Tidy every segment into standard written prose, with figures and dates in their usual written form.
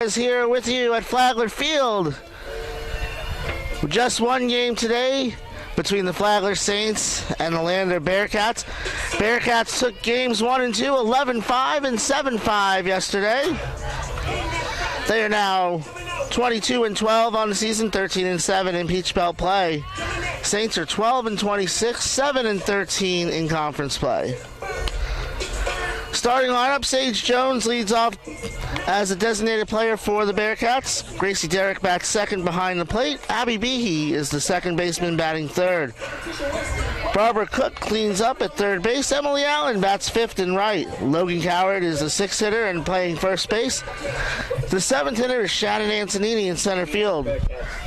Is here with you at Flagler Field. Just one game today between the Flagler Saints and the Lander Bearcats. Bearcats took games 1 and 2, 11-5 and 7-5 yesterday. They are now 22 and 12 on the season, 13 and 7 in Peach Belt play. Saints are 12 and 26, 7 and 13 in conference play. Starting lineup, Sage Jones leads off as a designated player for the Bearcats. Gracie Derrick bats second behind the plate. Abby Behe is the second baseman batting third. Barbara Cook cleans up at third base. Emily Allen bats fifth and right. Logan Coward is the sixth hitter and playing first base. The seventh hitter is Shannon Antonini in center field.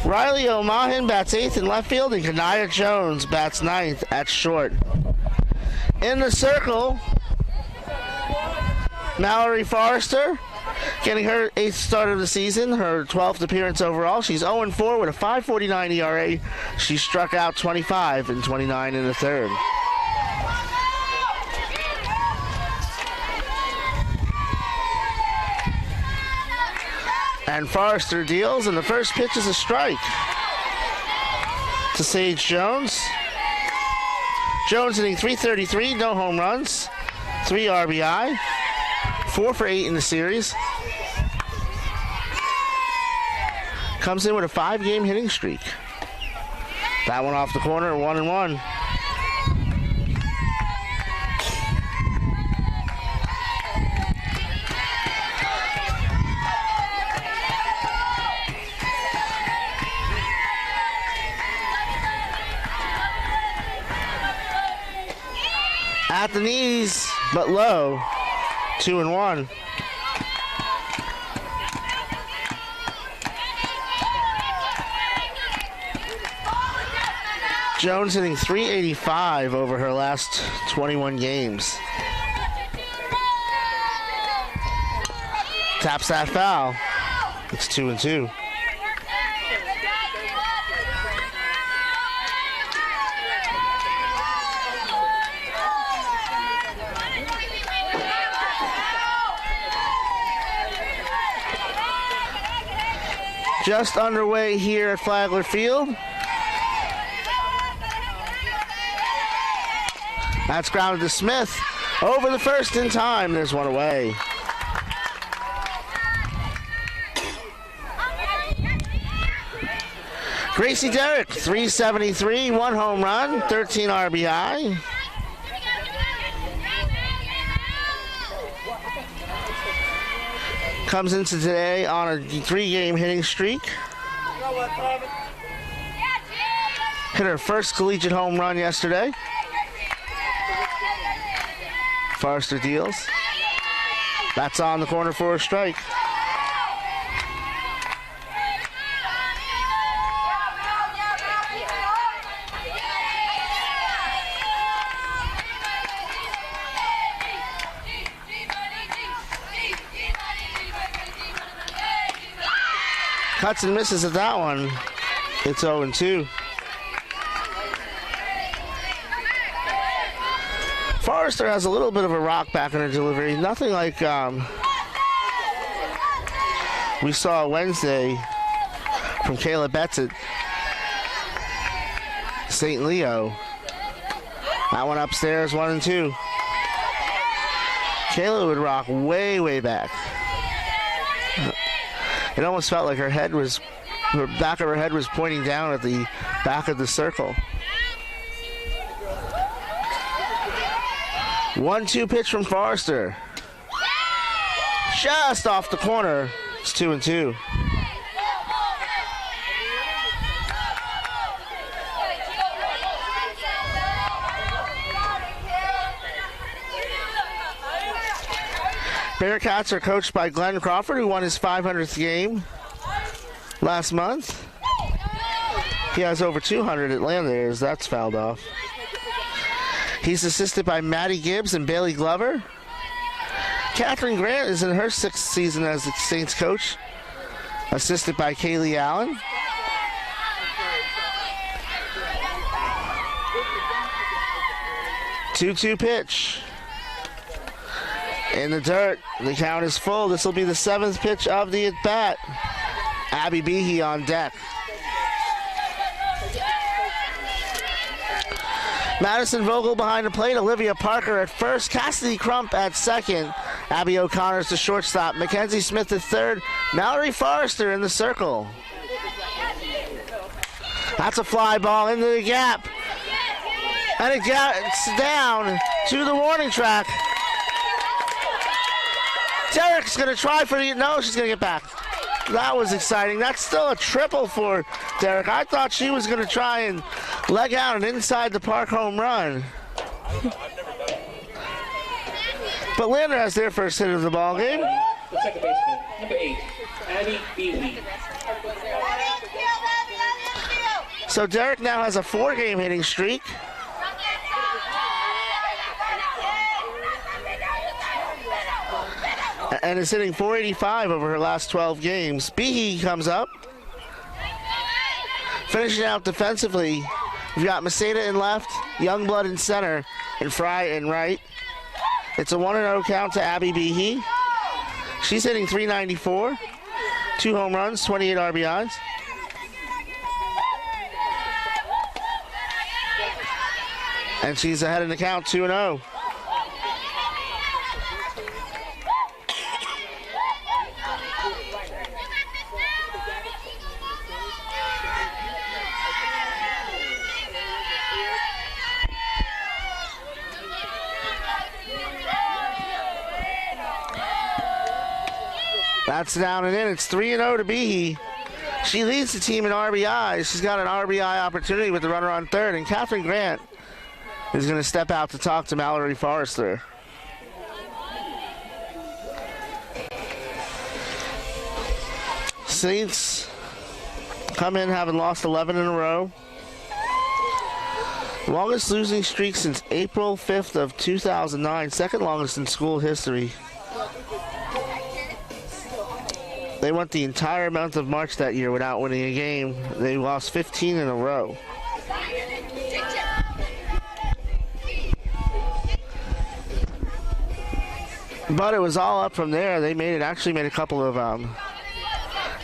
Riley O'Mahan bats eighth in left field, and Kanaya Jones bats ninth at short. In the circle, Mallory Forrester, getting her 8th start of the season, her 12th appearance overall. She's 0-4 with a 5.49 ERA. She struck out 25 and 29 in the third. And Forrester deals, and the first pitch is a strike to Sage Jones. Jones hitting .333, no home runs, 3 RBI. 4 for 8 in the series. Comes in with a 5-game hitting streak. That one off the corner, 1-1. At the knees, but low. 2-1. Jones hitting .385 over her last 21 games. Taps that foul. It's 2-2. Just underway here at Flagler Field. That's grounded to Smith. Over the first in time. There's one away. Gracie Derrick, .373, 1 home run, 13 RBI. Comes into today on a 3-game hitting streak. Hit her first collegiate home run yesterday. Forrester deals. That's on the corner for a strike. Cuts and misses at that one. It's 0-2. Forrester has a little bit of a rock back in her delivery. Nothing like we saw Wednesday from Kayla Betts at St. Leo. That one upstairs, 1-2. Kayla would rock way, way back. It almost felt like her back of her head was pointing down at the back of the circle. 1-2 pitch from Forrester. Just off the corner. It's 2-2. Bearcats are coached by Glenn Crawford, who won his 500th game last month. He has over 200 at Landers. That's fouled off. He's assisted by Maddie Gibbs and Bailey Glover. Catherine Grant is in her 6th season as the Saints coach, assisted by Kaylee Allen. Two-two pitch. in the dirt. The count is full. This will be the 7th pitch of the at-bat. Abby Behe on deck. Madison Vogel behind the plate. Olivia Parker at first. Cassidy Crump at second. Abby O'Connor's the shortstop. Mackenzie Smith at third. Mallory Forrester in the circle. That's a fly ball into the gap. And it gets down to the warning track. Derek's going to try for the... No, she's going to get back. That was exciting. That's still a triple for Derek. I thought she was going to try and leg out an inside the park home run. But Lander has their first hit of the ball game. The second baseman, number 8, Abby Behe. So Derek now has a 4-game hitting streak. And is hitting .485 over her last 12 games. Behe comes up. Finishing out defensively, we've got Maceda in left, Youngblood in center, and Fry in right. It's a 1-0 count to Abby Behe. She's hitting .394, 2 home runs, 28 RBIs. And she's ahead in the count, 2-0. That's down and in. It's 3-0 to Behe. She leads the team in RBIs. She's got an RBI opportunity with the runner on third, and Catherine Grant is going to step out to talk to Mallory Forrester. Saints come in having lost 11 in a row. Longest losing streak since April 5th of 2009, second longest in school history. They went the entire month of March that year without winning a game. They lost 15 in a row. But it was all up from there. They actually made a couple of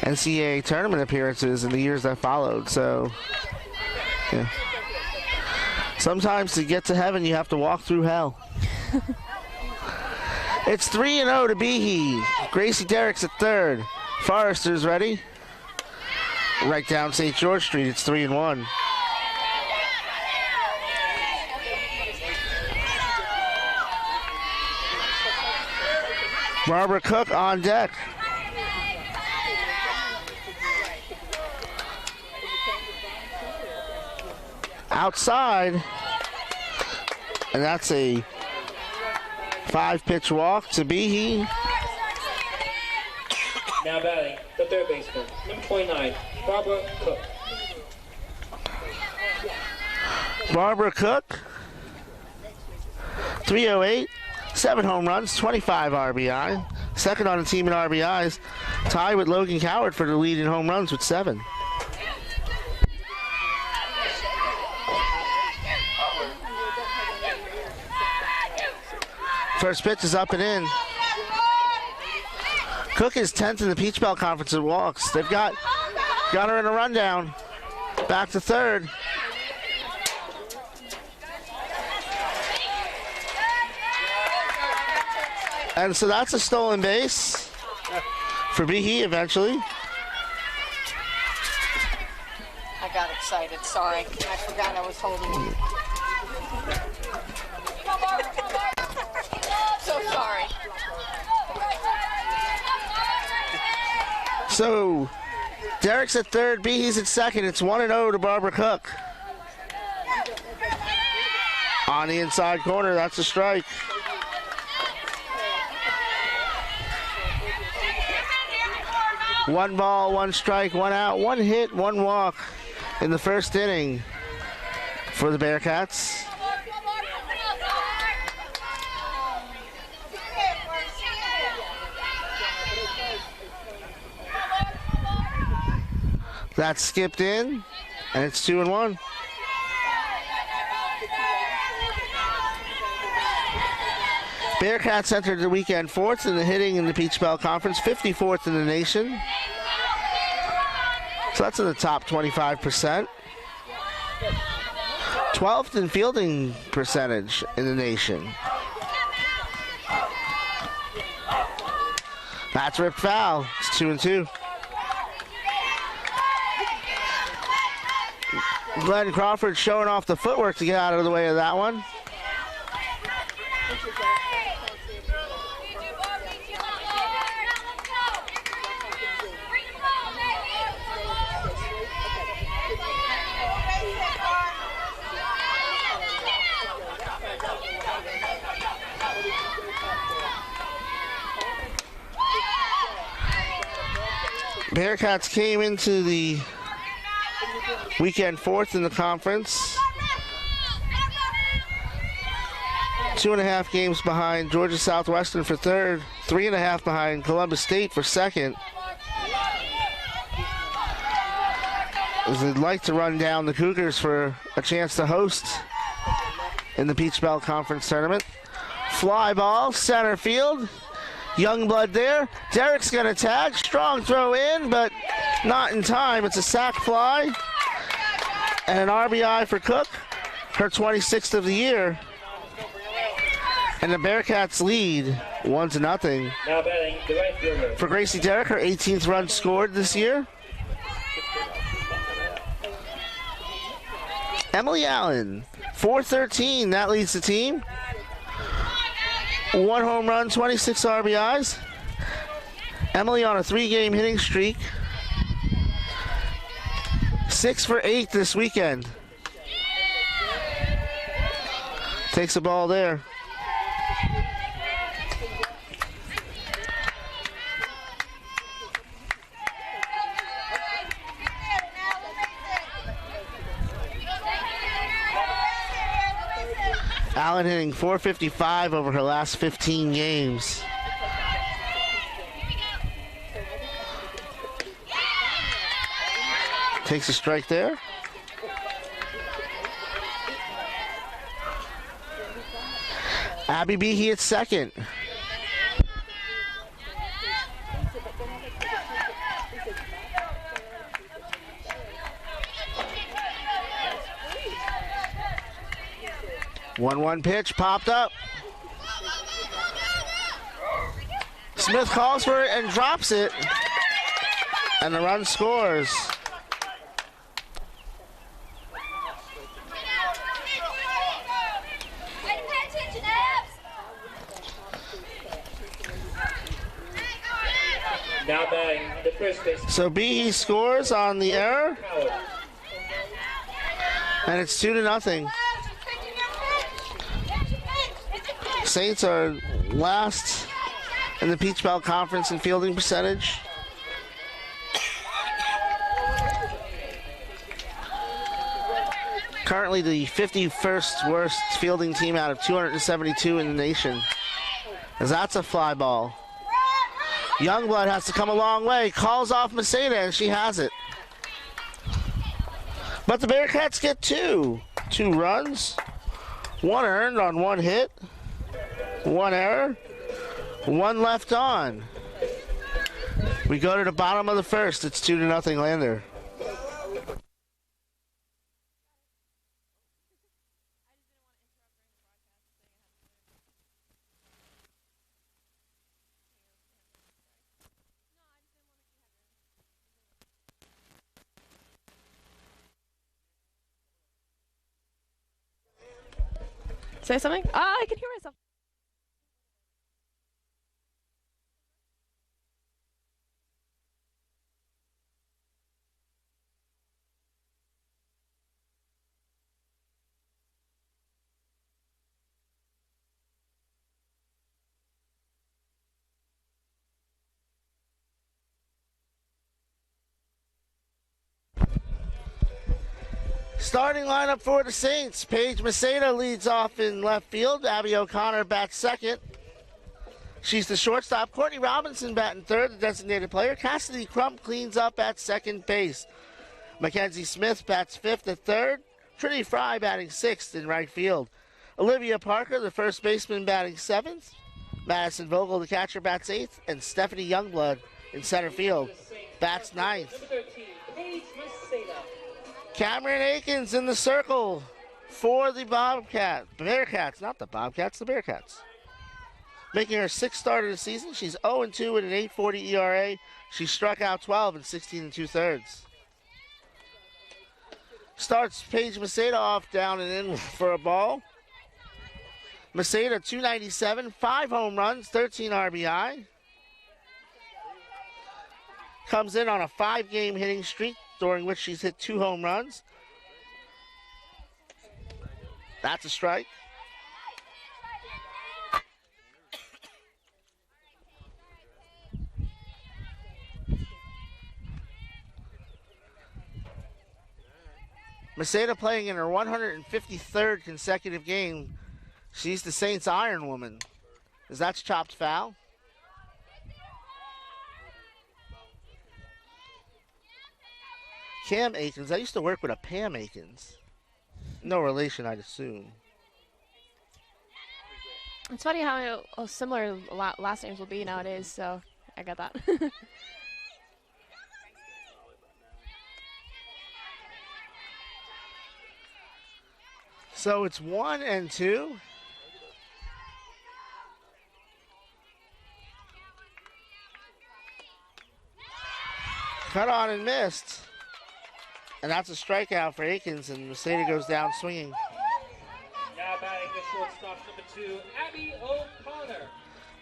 NCAA tournament appearances in the years that followed. So, yeah. Sometimes to get to heaven, you have to walk through hell. It's 3-0 to Behe. Gracie Derrick's at third. Forrester's ready. Right down St. George Street, it's 3-1. Barbara Cook on deck. Outside. And that's a 5-pitch walk to Behe. Now batting, the third baseman, number 29, Barbara Cook. Barbara Cook, 308, 7 home runs, 25 RBI. Second on the team in RBIs, tied with Logan Coward for the lead in home runs with 7. First pitch is up and in. Cook is 10th in the Peach Belt Conference in walks. They've got her in a rundown. Back to third. And so that's a stolen base for Behe eventually. I got excited, sorry. I forgot I was holding it. So sorry. So, Derek's at third, Behe's at second. It's 1-0 to Barbara Cook. On the inside corner, that's a strike. One ball, one strike, one out, one hit, one walk in the first inning for the Bearcats. That's skipped in, and it's 2-1. Bearcats entered the weekend 4th in the hitting in the Peach Bell Conference, 54th in the nation. So that's in the top 25%. 12th in fielding percentage in the nation. That's ripped foul. It's 2-2. Glenn Crawford showing off the footwork to get out of the way of that one. Bearcats came into the weekend 4th in the conference. 2.5 games behind Georgia Southwestern for 3rd. 3.5 behind Columbus State for 2nd. As they'd like to run down the Cougars for a chance to host in the Peach Bell Conference Tournament. Fly ball, center field. Youngblood there. Derek's going to tag. Strong throw in, but not in time. It's a sac fly. And an RBI for Cook, her 26th of the year. And the Bearcats lead 1-0. Now batting the right fielder. For Gracie Derrick, her 18th run scored this year. Emily Allen, 413. That leads the team. 1 home run, 26 RBIs. Emily on a 3-game hitting streak. 6 for 8 this weekend. Takes the ball there. Allen hitting .455 over her last 15 games. Takes a strike there. Abby Behe at second. One pitch popped up. Smith calls for it and drops it. And the run scores. Now batting the first base. So Behe scores on the error. And it's 2-0. Saints are last in the Peach Bell Conference in fielding percentage. Currently the 51st worst fielding team out of 272 in the nation. As that's a fly ball. Youngblood has to come a long way. Calls off Maceda and she has it. But the Bearcats get 2 runs. 1 earned on 1 hit. 1 error, 1 left on. We go to the bottom of the first. It's 2-0 Lander. Say something? I can hear myself. Starting lineup for the Saints. Paige Maceda leads off in left field. Abby O'Connor bats second. She's the shortstop. Courtney Robinson batting third, the designated player. Cassidy Crump cleans up at second base. Mackenzie Smith bats fifth at third. Trinity Fry batting sixth in right field. Olivia Parker, the first baseman, batting seventh. Madison Vogel, the catcher, bats 8th, and Stephanie Youngblood in center field bats 9th. Number 13, Paige Maceda. Cameron Akins in the circle for the Bearcats, not the Bobcats, the Bearcats. Making her 6th start of the season. She's 0-2 with an 8.40 ERA. She struck out 12 in 16 2/3. Starts Paige Maceda off down and in for a ball. Maceda 297, 5 home runs, 13 RBI. Comes in on a 5-game hitting streak during which she's hit 2 home runs. That's a strike. Maceda playing in her 153rd consecutive game. She's the Saints' Iron Woman. As that's chopped foul. Cam Akins. I used to work with a Pam Akins. No relation, I'd assume. It's funny how similar last names will be nowadays, so I got that. So it's 1-2. Cut on and missed. And that's a strikeout for Akins, and Maceda goes down swinging. Now batting the shortstop, number 2, Abby O'Connor.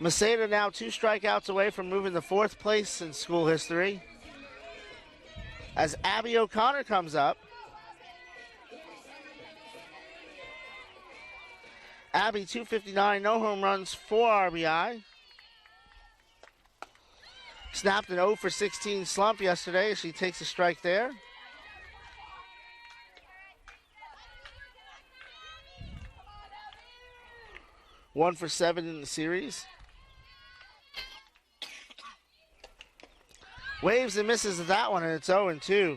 Maceda now 2 strikeouts away from moving to 4th place in school history. As Abby O'Connor comes up. Abby 259, no home runs, 4 RBI. Snapped an 0 for 16 slump yesterday. She takes a strike there. One for 7 in the series. Waves and misses at that one, and it's 0-2.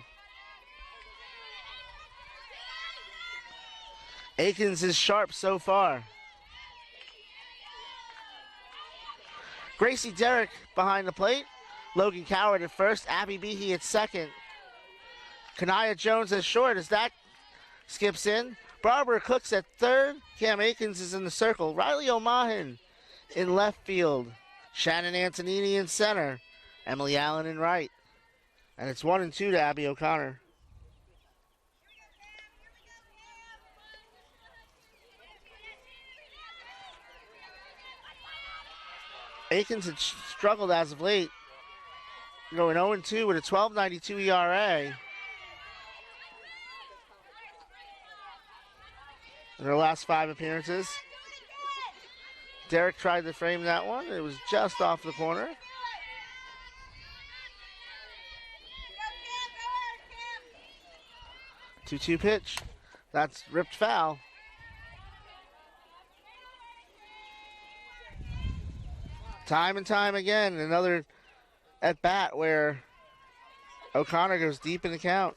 Akins is sharp so far. Gracie Derrick behind the plate. Logan Coward at first. Abby Behe at second. Kanaya Jones at short as that skips in. Barbara Cooks at third. Cam Akins is in the circle. Riley O'Mahan in left field. Shannon Antonini in center. Emily Allen in right. And it's 1-2 to Abby O'Connor. Akins had struggled as of late, going 0-2 with a 12.92 ERA. In her last 5 appearances. Derek tried to frame that one. It was just off the corner. Two-two pitch. That's ripped foul. Time and time again, another at bat where O'Connor goes deep in the count.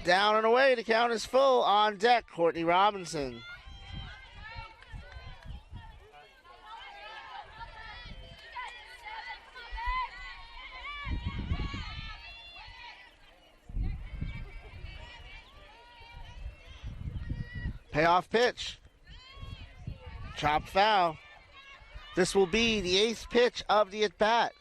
Down and away, the count is full. On deck, Courtney Robinson. Payoff pitch. Chopped foul. This will be the 8th pitch of the at-bat.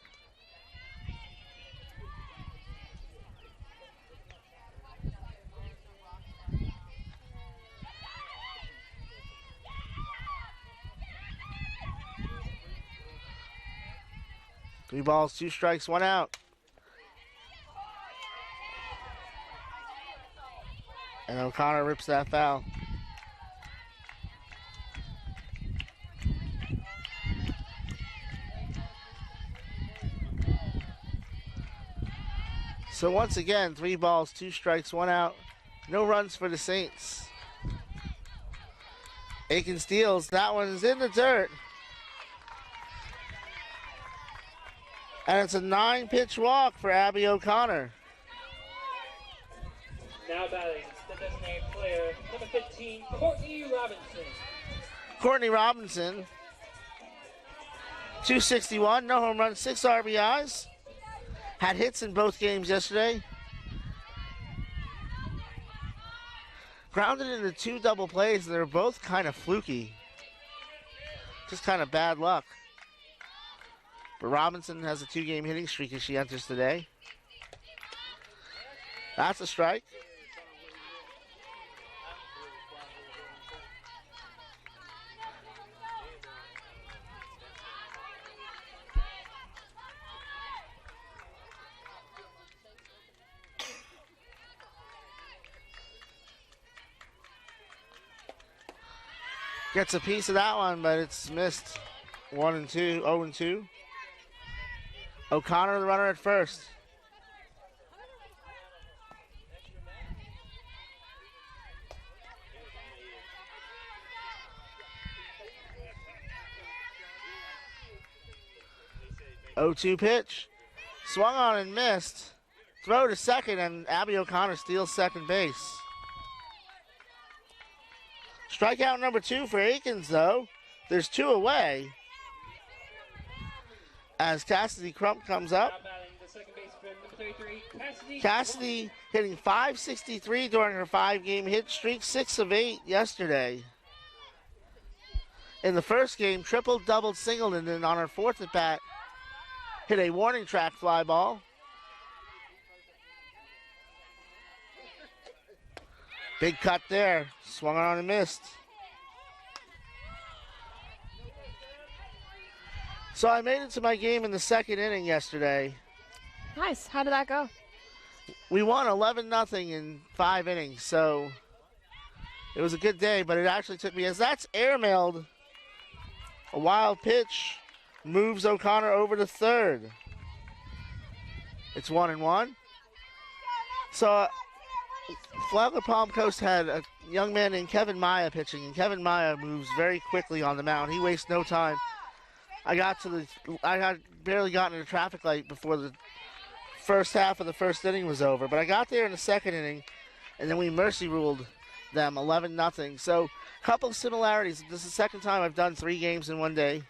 Three balls, 2 strikes, 1 out. And O'Connor rips that foul. So once again, 3 balls, 2 strikes, 1 out. No runs for the Saints. Aiken steals. That one's in the dirt. And it's a 9-pitch walk for Abby O'Connor. Now batting the designated player, number 15, Courtney Robinson. Courtney Robinson, 261, no home runs, 6 RBIs. Had hits in both games yesterday. Grounded into 2 double plays, and they're both kind of fluky. Just kind of bad luck. But Robinson has a 2-game hitting streak as she enters today. That's a strike. Gets a piece of that one, but it's missed. 1-2, 0-2. O'Connor, the runner at first. O2 pitch. Swung on and missed. Throw to second, and Abby O'Connor steals second base. Strikeout number 2 for Aikens, though. There's 2 away. As Cassidy Crump comes up. Now batting the second baseman, number 33, Cassidy hitting .563 during her 5-game hit streak, 6 of 8 yesterday. In the first game, tripled, doubled, singled, and then on her 4th at bat, hit a warning track fly ball. Big cut there. Swung on and missed. So I made it to my game in the 2nd inning yesterday. Nice. How did that go? We won 11-0 in 5 innings, so it was a good day, but it actually took me, as that's airmailed, a wild pitch, moves O'Connor over to third. It's 1-1. So Flagler Palm Coast had a young man named Kevin Maya pitching, and Kevin Maya moves very quickly on the mound. He wastes no time. I had barely gotten to the traffic light before the first half of the first inning was over, but I got there in the 2nd inning, and then we mercy ruled them 11-0. So a couple of similarities. This is the 2nd time I've done 3 games in one day.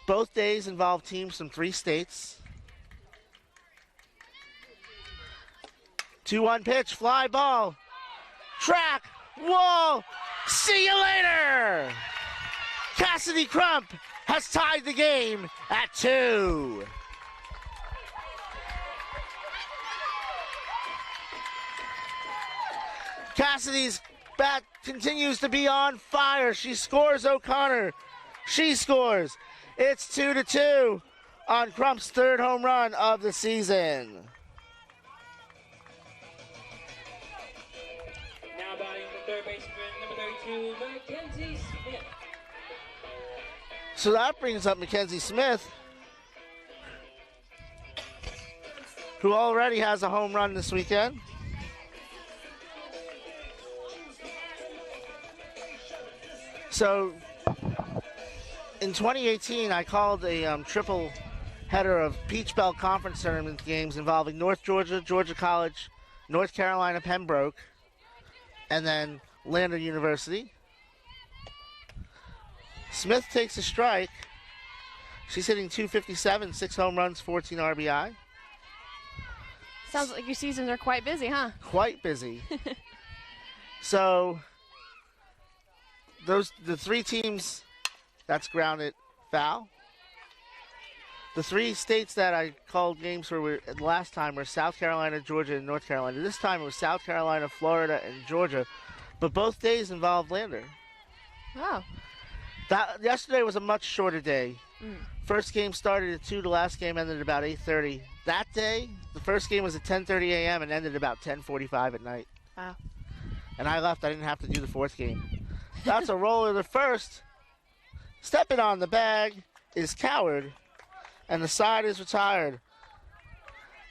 Both days involve teams from 3 states. 2-1 pitch, fly ball, track, wall, see you later! Cassidy Crump has tied the game at 2. Cassidy's bat continues to be on fire. She scores O'Connor. She scores. It's 2-2 on Crump's 3rd home run of the season. Now batting the third baseman, number 32, Mackenzie Smith. So that brings up Mackenzie Smith, who already has a home run this weekend. So in 2018, I called a triple header of Peach Belt Conference Tournament games involving North Georgia, Georgia College, North Carolina Pembroke, and then Lander University. Smith takes a strike. She's hitting .257, 6 home runs, 14 RBI. Sounds like your seasons are quite busy, huh? Quite busy. So the 3 teams, that's grounded foul. The 3 states that I called games for last time were South Carolina, Georgia, and North Carolina. This time it was South Carolina, Florida, and Georgia. But both days involved Lander. Oh. Yesterday was a much shorter day. Mm. First game started at 2. The last game ended at about 8:30. That day, the first game was at 10:30 a.m. and ended about 10:45 at night. Wow. And I left. I didn't have to do the 4th game. That's a roller. The first. Stepping on the bag is Coward, and the side is retired.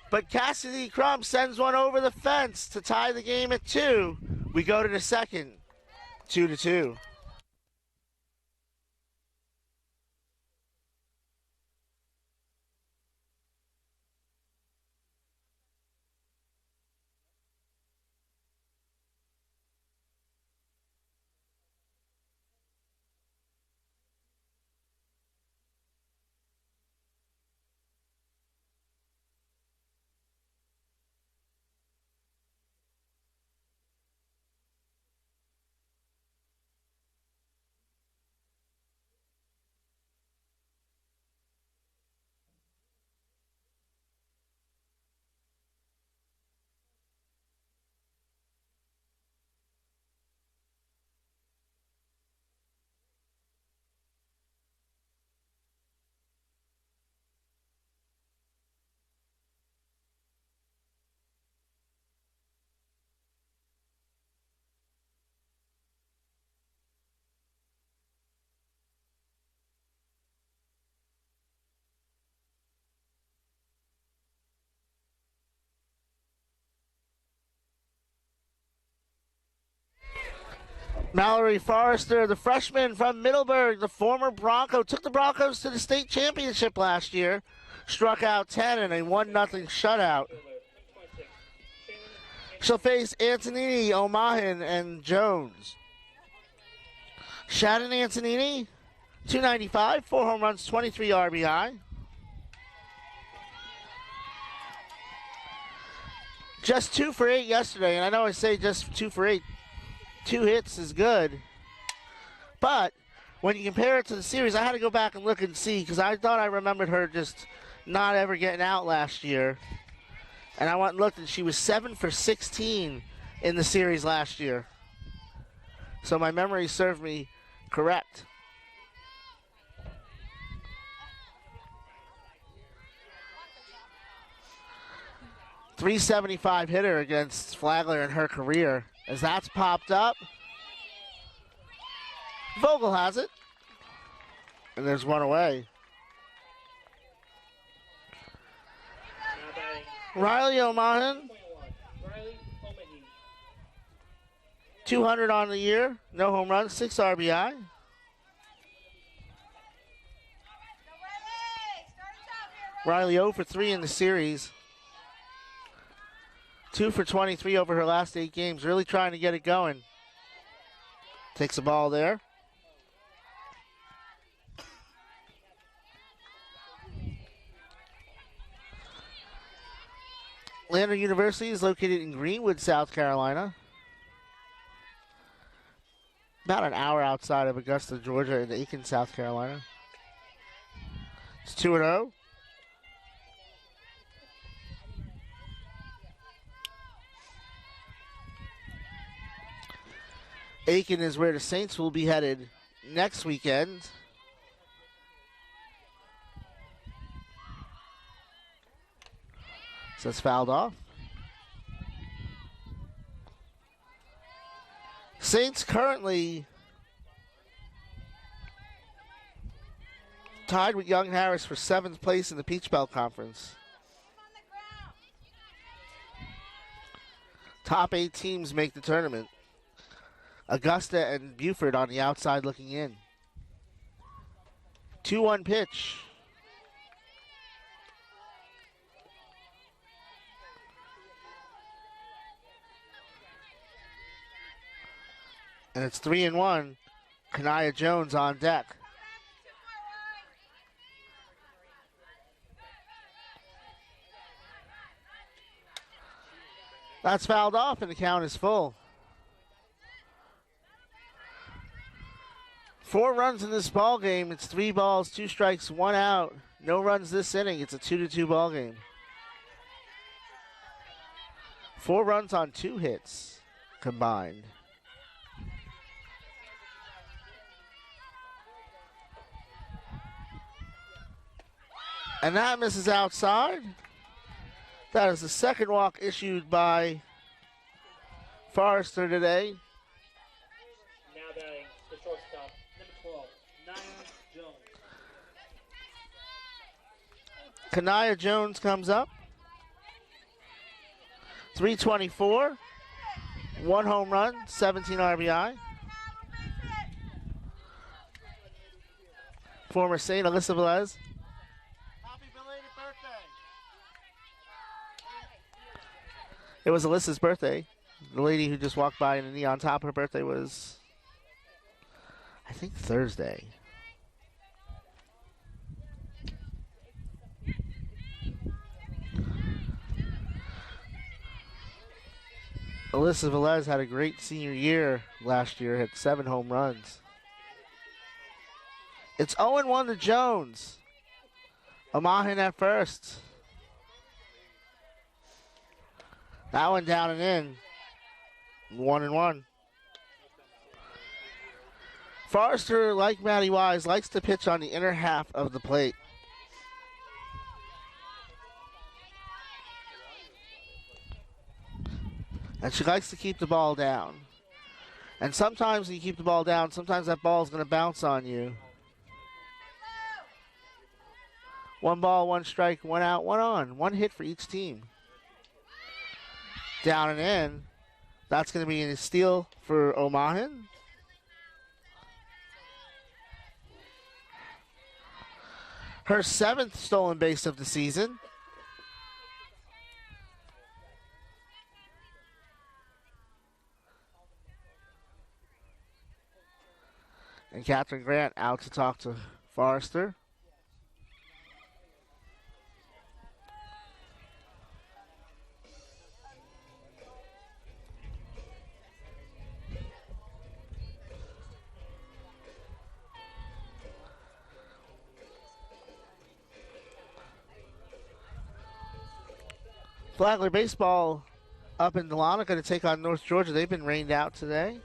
But Cassidy Crump sends one over the fence to tie the game at 2. We go to the 2nd, 2-2. Mallory Forrester, the freshman from Middleburg, the former Bronco, took the Broncos to the state championship last year. Struck out 10 in a 1-0 shutout. She'll face Antonini, Omahin, and Jones. Shannon Antonini, 295, 4 home runs, 23 RBI. Just 2 for 8 yesterday, and I know I say just 2 for 8. 2 hits is good. But when you compare it to the series, I had to go back and look and see because I thought I remembered her just not ever getting out last year. And I went and looked, and she was 7 for 16 in the series last year. So my memory served me correct. .375 hitter against Flagler in her career. As that's popped up, Vogel has it. And there's one away. Riley Omahin, 200 on the year, no home runs, 6 RBI. Riley 0 for 3 in the series. 2 for 23 over her last 8 games. Really trying to get it going. Takes a ball there. Lander University is located in Greenwood, South Carolina. About an hour outside of Augusta, Georgia, and Aiken, South Carolina. It's 2-0. Aiken is where the Saints will be headed next weekend. So it's fouled off. Saints currently tied with Young Harris for 7th place in the Peach Belt Conference. Top 8 teams make the tournament. Augusta and Buford on the outside looking in. 2-1 pitch. And it's 3-1. Kanaya Jones on deck. That's fouled off and the count is full. 4 runs in this ball game. It's 3 balls, 2 strikes, 1 out. No runs this inning. It's a 2-2 ball game. 4 runs on 2 hits combined. And that misses outside. That is the second walk issued by Forrester today. Now batting the shortstop, number 12, Nia Jones. Kanaya Jones comes up. 324. 1 home run, 17 RBI. Former Saint Alyssa Velez. It was Alyssa's birthday. The lady who just walked by in a knee on top, her birthday was, I think, Thursday. Alyssa Velez had a great senior year last year, hit 7 home runs. It's 0-1 to Jones. Omahin at first. That one down and in. 1-1. Forrester, like Matty Wise, likes to pitch on the inner half of the plate. And she likes to keep the ball down. And sometimes when you keep the ball down, sometimes that ball is going to bounce on you. 1 ball, 1 strike, 1 out, 1 on. 1 hit for each team. Down and in. That's going to be a steal for Omahin. Her 7th stolen base of the season. And Catherine Grant out to talk to Forrester. Flagler baseball up in Dahlonega to take on North Georgia. They've been rained out today.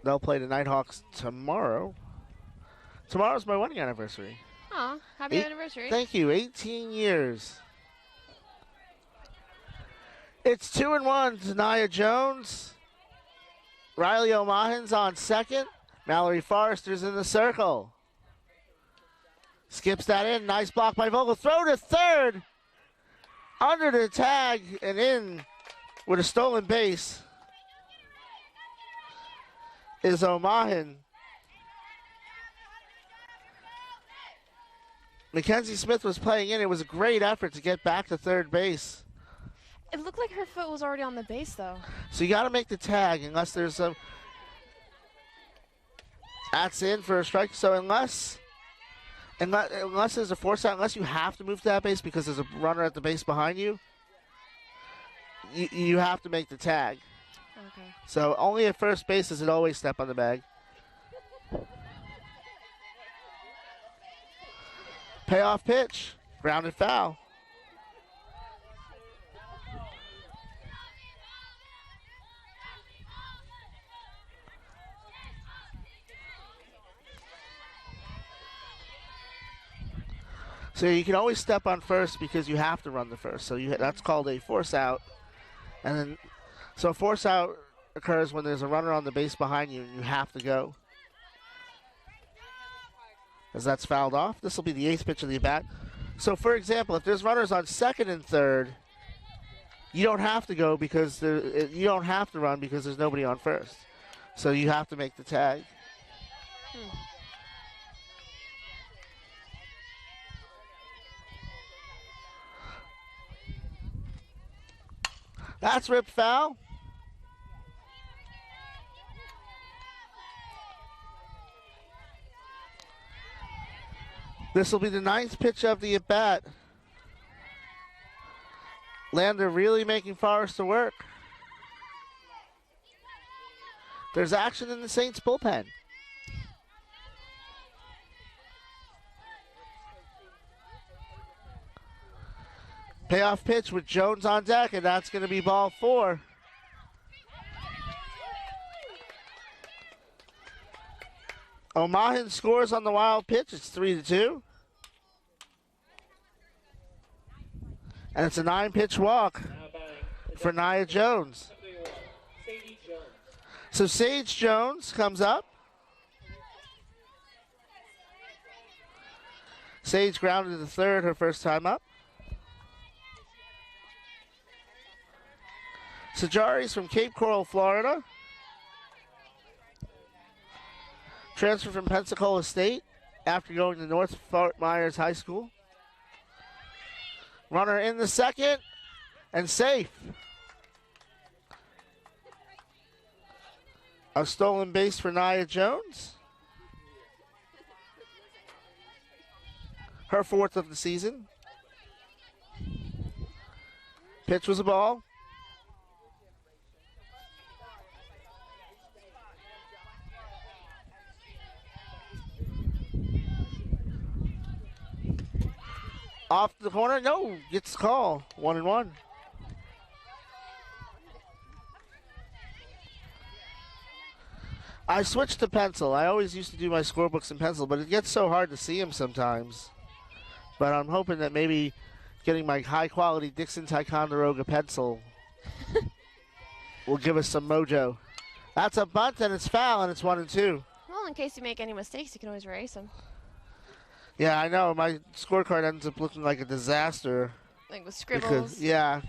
They'll play the Nighthawks tomorrow. Tomorrow's my wedding anniversary. Aw, happy anniversary. Thank you. 18 years. It's 2-1 to Nia Jones. Riley O'Mahan's on second. Mallory Forrester's in the circle. Skips that in. Nice block by Vogel. Throw to third. Under the tag and in with a stolen base is O'Mahan. Mackenzie Smith was playing in. It was a great effort to get back to third base. It looked like her foot was already on the base, though. So you got to make the tag unless there's a... That's in for a strike. So unless there's a force out, unless you have to move to that base because there's a runner at the base behind you, you have to make the tag. Okay. So only at first base does it always step on the bag. Payoff pitch. Grounded foul. So you can always step on first because you have to run the first. So that's called a force out. And then, so a force out occurs when there's a runner on the base behind you and you have to go. As that's fouled off, this will be the 8th pitch of the at-bat. So for example, if there's runners on second and third, you don't have to go because you don't have to run because there's nobody on first. So you have to make the tag. That's ripped foul. This will be the 9th pitch of the at-bat. Lander really making Forrester work. There's action in the Saints bullpen. Payoff pitch with Jones on deck, and that's going to be ball 4. O'Mahan scores on the wild pitch. It's 3-2. And it's a 9-pitch walk for Nia Jones. So Sage Jones comes up. Sage grounded to third her first time up. Sajari's from Cape Coral, Florida. Transferred from Pensacola State after going to North Fort Myers High School. Runner in the second and safe. A stolen base for Nia Jones. Her 4th of the season. Pitch was a ball. Off the corner, no, gets the call. 1-1. I switched to pencil. I always used to do my scorebooks in pencil, but it gets so hard to see them sometimes. But I'm hoping that maybe getting my high-quality Dixon Ticonderoga pencil will give us some mojo. That's a bunt, and it's foul, and it's 1-2. Well, in case you make any mistakes, you can always erase them. Yeah, I know. My scorecard ends up looking like a disaster. Like with scribbles. Because, yeah.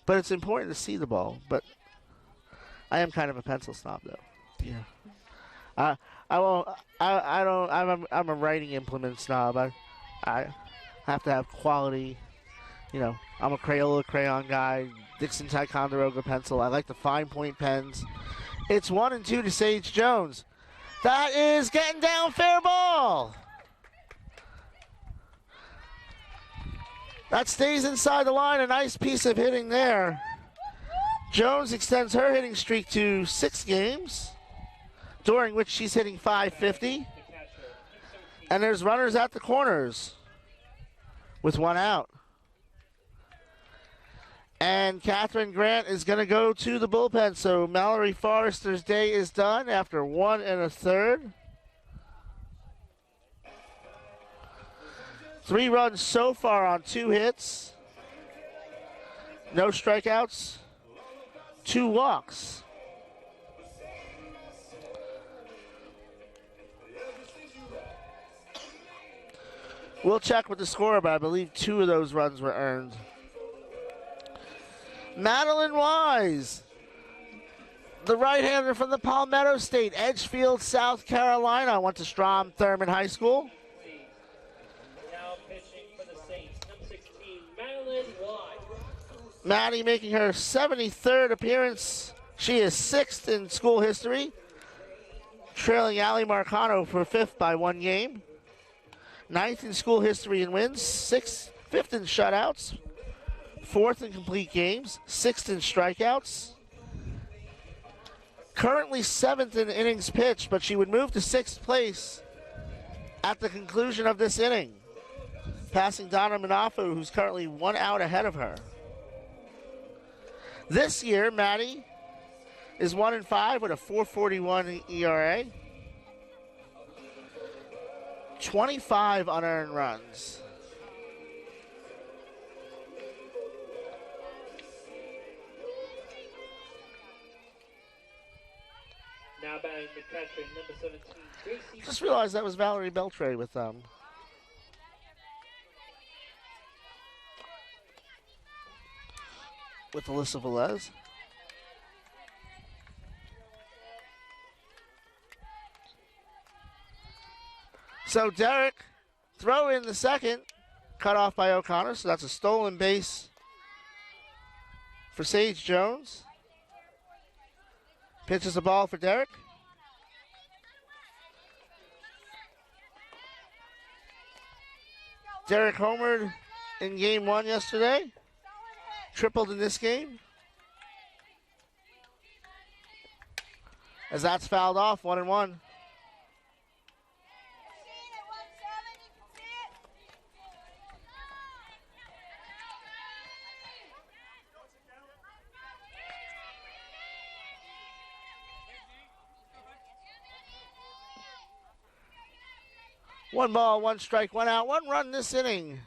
But it's important to see the ball. But I am kind of a pencil snob, though. Yeah. I won't. I don't. I'm a writing implement snob. I have to have quality. You know, I'm a Crayola crayon guy. Dixon Ticonderoga pencil. I like the fine point pens. It's 1-2 to Sage Jones. That is getting down, fair ball. That stays inside the line. A nice piece of hitting there. Jones extends her hitting streak to 6 games, during which she's hitting .550. And there's runners at the corners with 1 out. And Catherine Grant is going to go to the bullpen. So Mallory Forrester's day is done after 1 1/3. 3 runs so far on 2 hits. No strikeouts. 2 walks. We'll check with the score, but I believe 2 of those runs were earned. Madeline Wise, the right-hander from the Palmetto State, Edgefield, South Carolina, went to Strom Thurman High School. Now pitching for the Saints, number 16, Madeline Wise. Maddie making her 73rd appearance. She is 6th in school history, trailing Allie Marcano for 5th by 1 game. 9th in school history in wins, 5th in shutouts, 4th in complete games, 6th in strikeouts. Currently 7th in innings pitched, but she would move to 6th place at the conclusion of this inning, passing Donna Manafu, who's currently 1 out ahead of her. This year, Maddie is 1-5 with a 4.41 ERA, 25 unearned runs. Now batting the catcher, number 17, Gracie. Just realized that was Valerie Beltre with Alyssa Velez. So Derek, throw in the second, cut off by O'Connor, so that's a stolen base for Sage Jones. Pitches the ball for Derek. Derek homered in game 1 yesterday. Tripled in this game. As that's fouled off, 1-1. One ball, 1 strike, 1 out, 1 run this inning.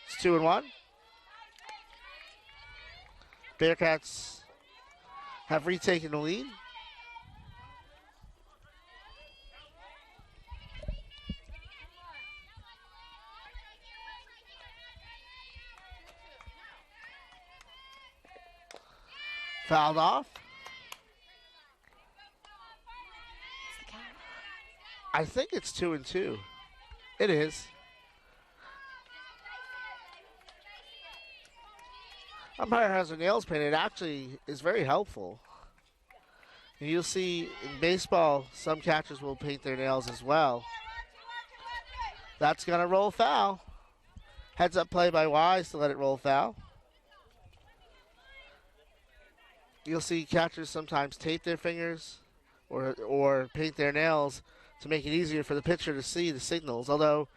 It's 2-1. Bearcats have retaken the lead. Fouled off. I think it's 2-2. It is. Umpire has her nails painted. It actually is very helpful. And you'll see in baseball, some catchers will paint their nails as well. That's going to roll foul. Heads up play by Wise to let it roll foul. You'll see catchers sometimes tape their fingers or paint their nails to make it easier for the pitcher to see the signals. Although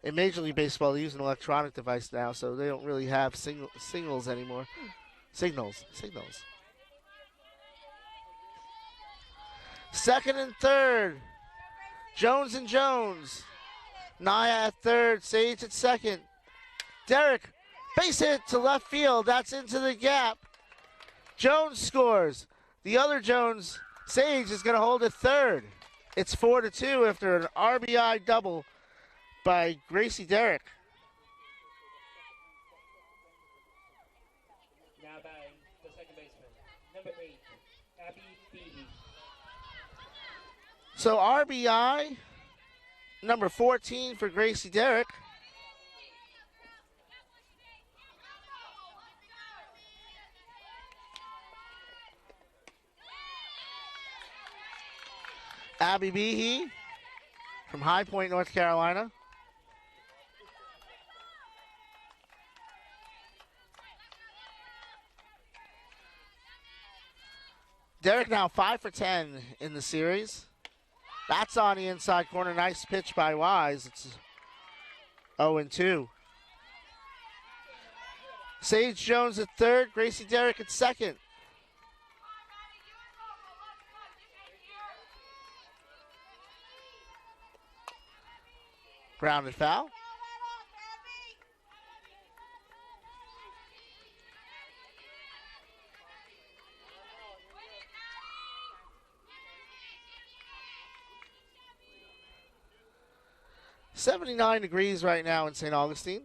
in Major League Baseball, they use an electronic device now, so they don't really have signals anymore. Signals. Second and third. Jones and Jones. Naya at third. Sage at second. Derek, base hit to left field. That's into the gap. Jones scores. The other Jones, Sage, is going to hold at third. It's 4-2 after an RBI double by Gracie Derrick. Now batting the second baseman. Number 8, Abby Beebe. So RBI, number 14 for Gracie Derrick. Abby Behe from High Point, North Carolina. Derrick now 5 for 10 in the series. That's on the inside corner. Nice pitch by Wise. It's 0-2. Sage Jones at third. Gracie Derrick at second. Grounded foul. $79 right now in St. Augustine.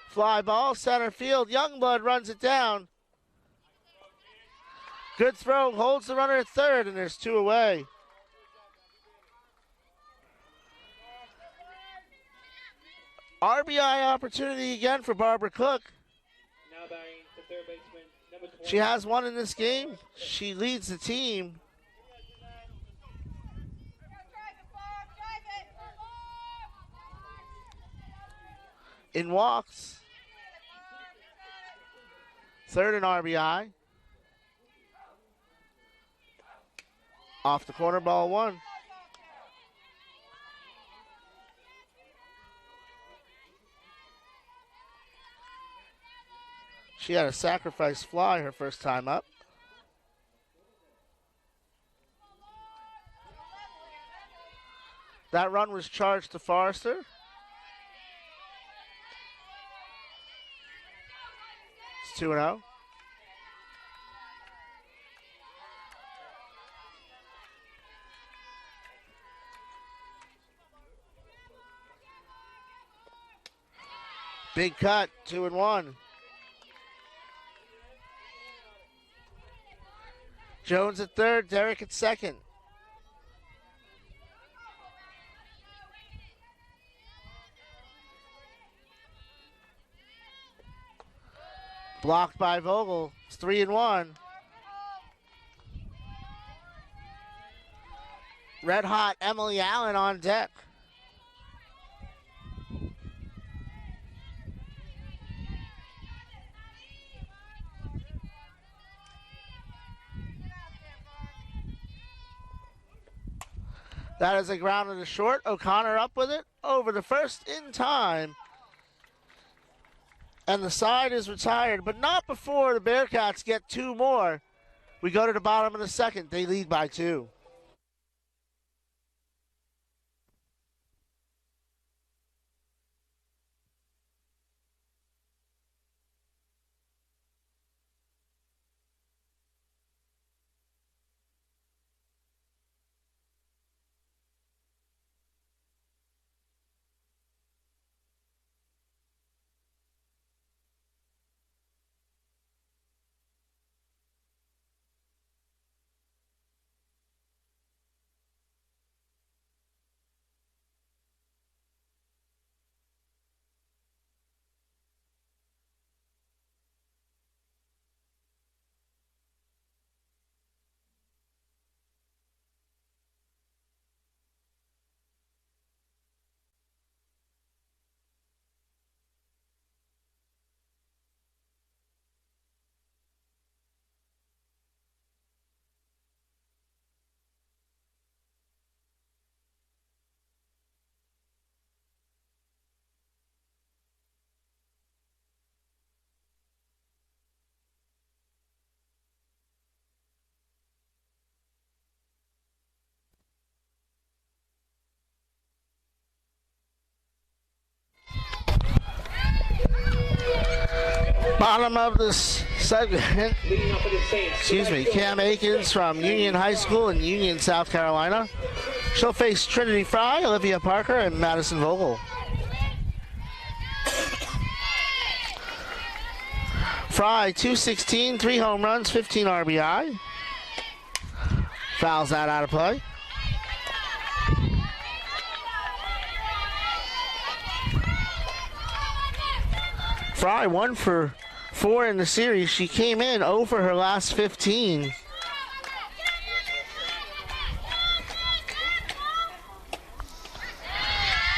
Fly ball, center field. Youngblood runs it down. Good throw, holds the runner at third, and there's 2 away. RBI opportunity again for Barbara Cook. Now batting the third baseman, number 20. She has 1 in this game. She leads the team. In walks. Third in RBI. Off the corner, ball 1. She had a sacrifice fly her first time up. That run was charged to Forrester. It's 2-0. Big cut, 2-1. Jones at third, Derrick at second. Blocked by Vogel. It's 3-1. Red hot Emily Allen on deck. That is a ground to short. O'Connor up with it over the first in time. And the side is retired, but not before the Bearcats get 2 more. We go to the bottom of the second. They lead by 2. Bottom of this segment, Leading off for the Saints. excuse me, Cam Akins from Union High School in Union, South Carolina. She'll face Trinity Fry, Olivia Parker, and Madison Vogel. Fry, 216, 3 home runs, 15 RBI. Fouls that out of play. Fry 1 for 4 in the series. She came in 0 for her last 15.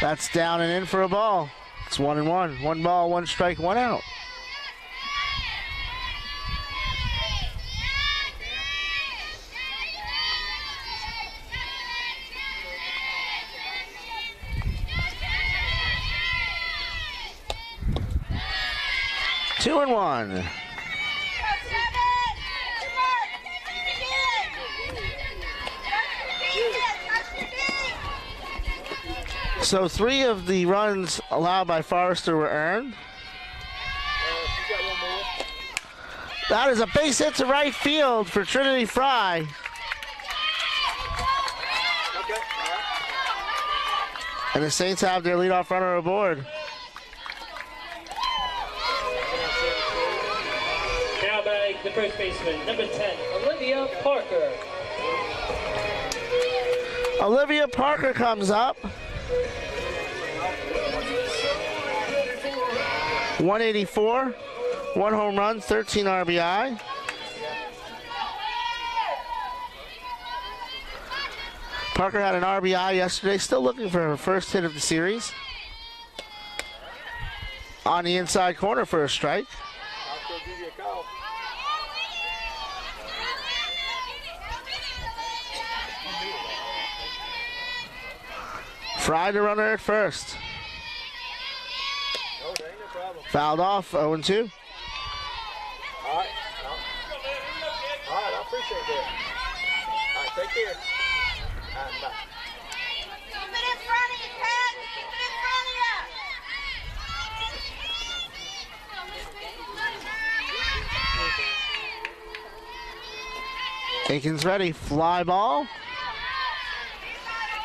That's down and in for a ball. It's 1-1. 1 ball, 1 strike, 1 out. Two and 1. So 3 of the runs allowed by Forrester were earned. That is a base hit to right field for Trinity Fry. And the Saints have their leadoff runner aboard. Now by the first baseman, number 10, Olivia Parker. Olivia Parker comes up. 184, 1 home run, 13 RBI. Parker had an RBI yesterday, still looking for her first hit of the series. On the inside corner for a strike. Fry the runner at first. Fouled off, 0-2. All right, I appreciate that. All right, take care. All right, bye. Keep it in front of you, Pat. Keep it in front of you. Aiken's ready, fly ball.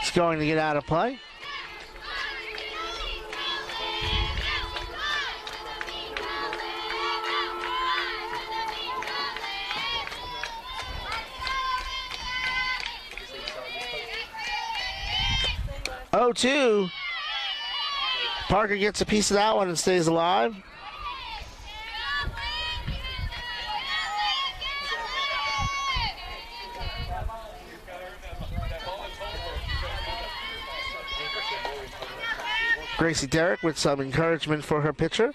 It's going to get out of play. Oh, 2. Parker gets a piece of that one and stays alive. Gracie Derrick with some encouragement for her pitcher.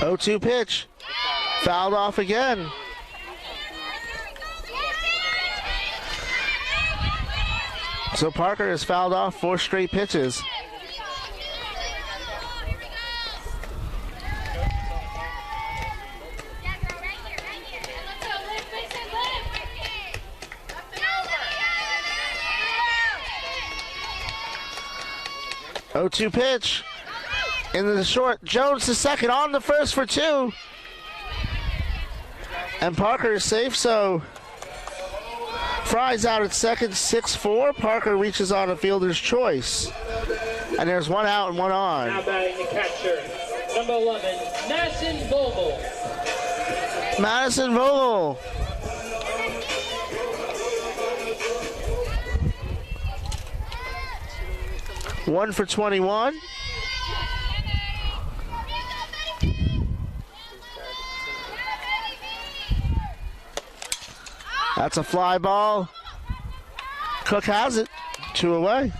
Oh-2 pitch. Fouled off again. So Parker has fouled off 4 straight pitches. Oh-2 pitch. Into the short. Jones to second on the first for 2. And Parker is safe, so Fry's out at second, 6-4. Parker reaches on a fielder's choice. And there's 1 out and 1 on. Now batting the catcher, number 11, Madison Vogel. Madison Vogel. One for 21. That's a fly ball. Cook has it. 2 away.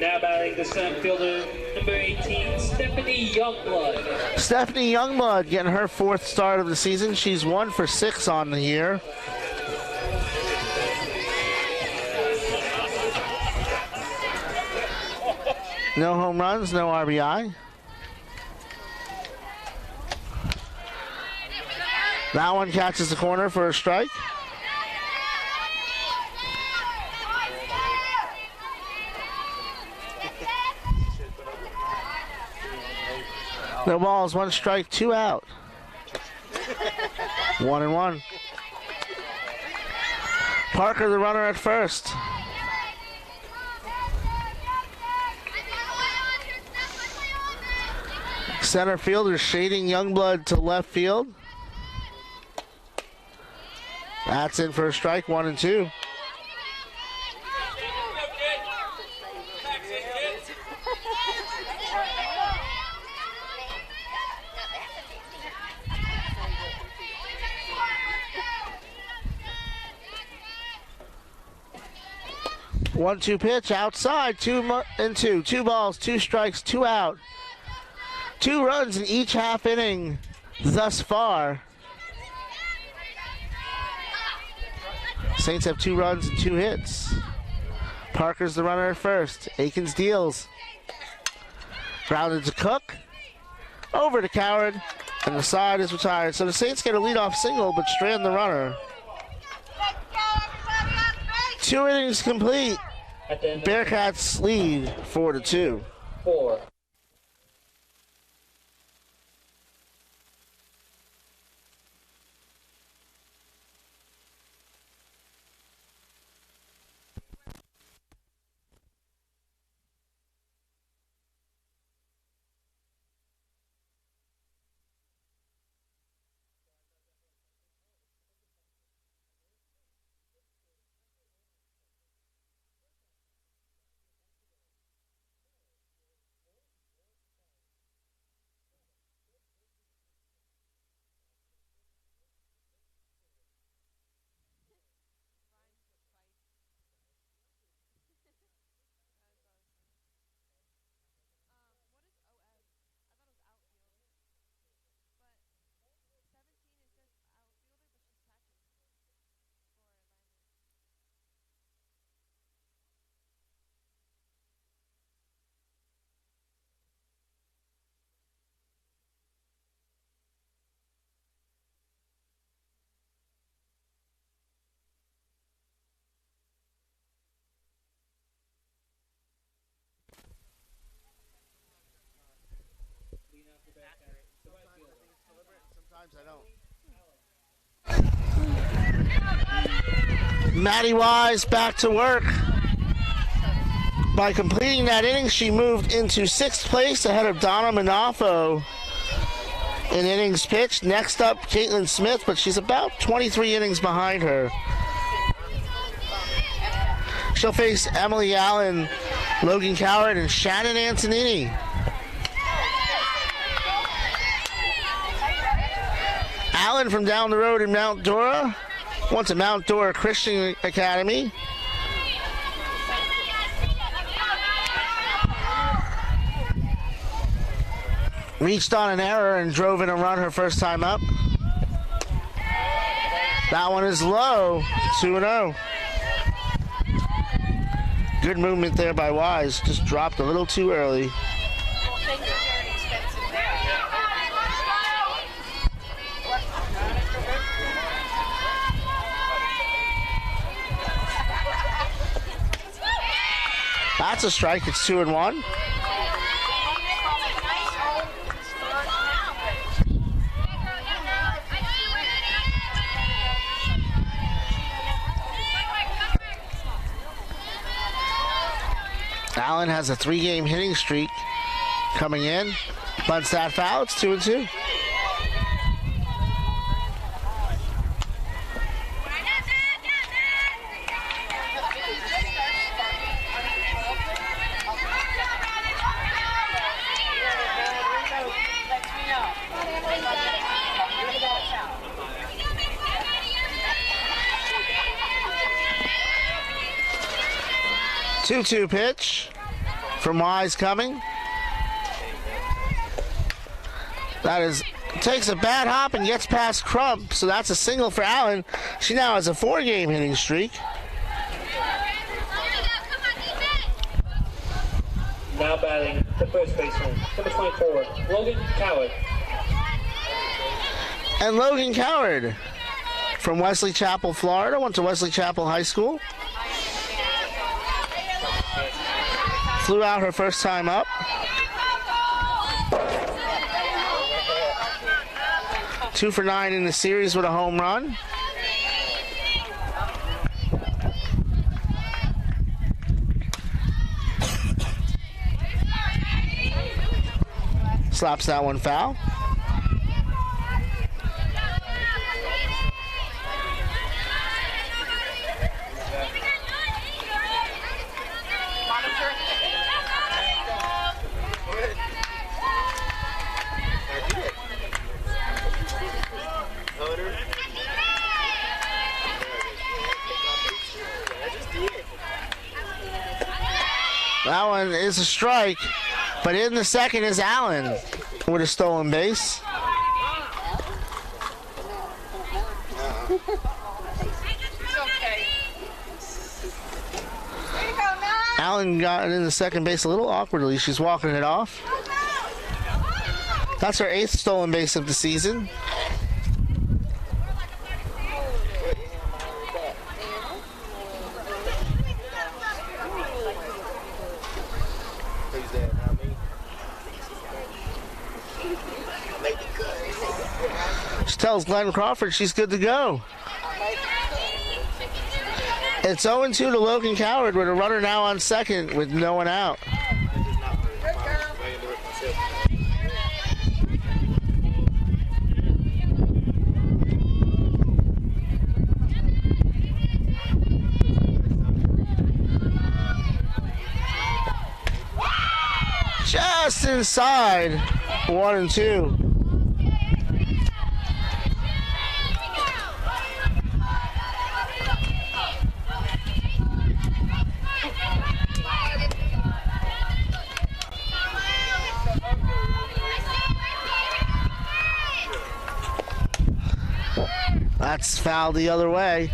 Now batting the center fielder, number 18, Stephanie Youngblood. Stephanie Youngblood getting her 4th start of the season. She's 1 for 6 on the year. No home runs, no RBI. That one catches the corner for a strike. No balls, 1 strike, 2 out. 1-1. Parker, the runner at first. Center fielder shading Youngblood to left field. That's in for a strike, 1-2. One-two pitch outside, 2-2. 2 balls, 2 strikes, 2 out. 2 runs in each half inning thus far. Saints have 2 runs and 2 hits. Parker's the runner at first. Akins deals. Grounded to Cook. Over to Coward. And the side is retired. So the Saints get a leadoff single, but strand the runner. 2 innings complete. Bearcats lead 4-2. 4. Sometimes I don't. Maddie Wise back to work. By completing that inning, she moved into 6th place ahead of Donna Manafo in innings pitched. Next up, Caitlin Smith, but she's about 23 innings behind her. She'll face Emily Allen, Logan Coward, and Shannon Antonini. Allen from down the road in Mount Dora, went to Mount Dora Christian Academy. Reached on an error and drove in a run her first time up. That one is low, 2-0. Good movement there by Wise, just dropped a little too early. That's a strike, it's 2-1. Allen has a 3-game hitting streak coming in. Bunts that foul, it's 2-2. Two-two pitch from Wise coming. That is, takes a bad hop and gets past Crump, so that's a single for Allen. She now has a 4-game hitting streak. Now batting the first baseman, number 24, Logan Coward. And Logan Coward from Wesley Chapel, Florida, went to Wesley Chapel High School. Flew out her first time up. 2 for 9 in the series with a home run. Slaps that one foul. That one is a strike, but in the second is Allen with a stolen base. Allen got it in the second base a little awkwardly. She's walking it off. That's her 8th stolen base of the season. She tells Glenn Crawford she's good to go. It's 0-2 to Logan Coward with a runner now on second with no one out. Just inside 1-2. That's fouled the other way.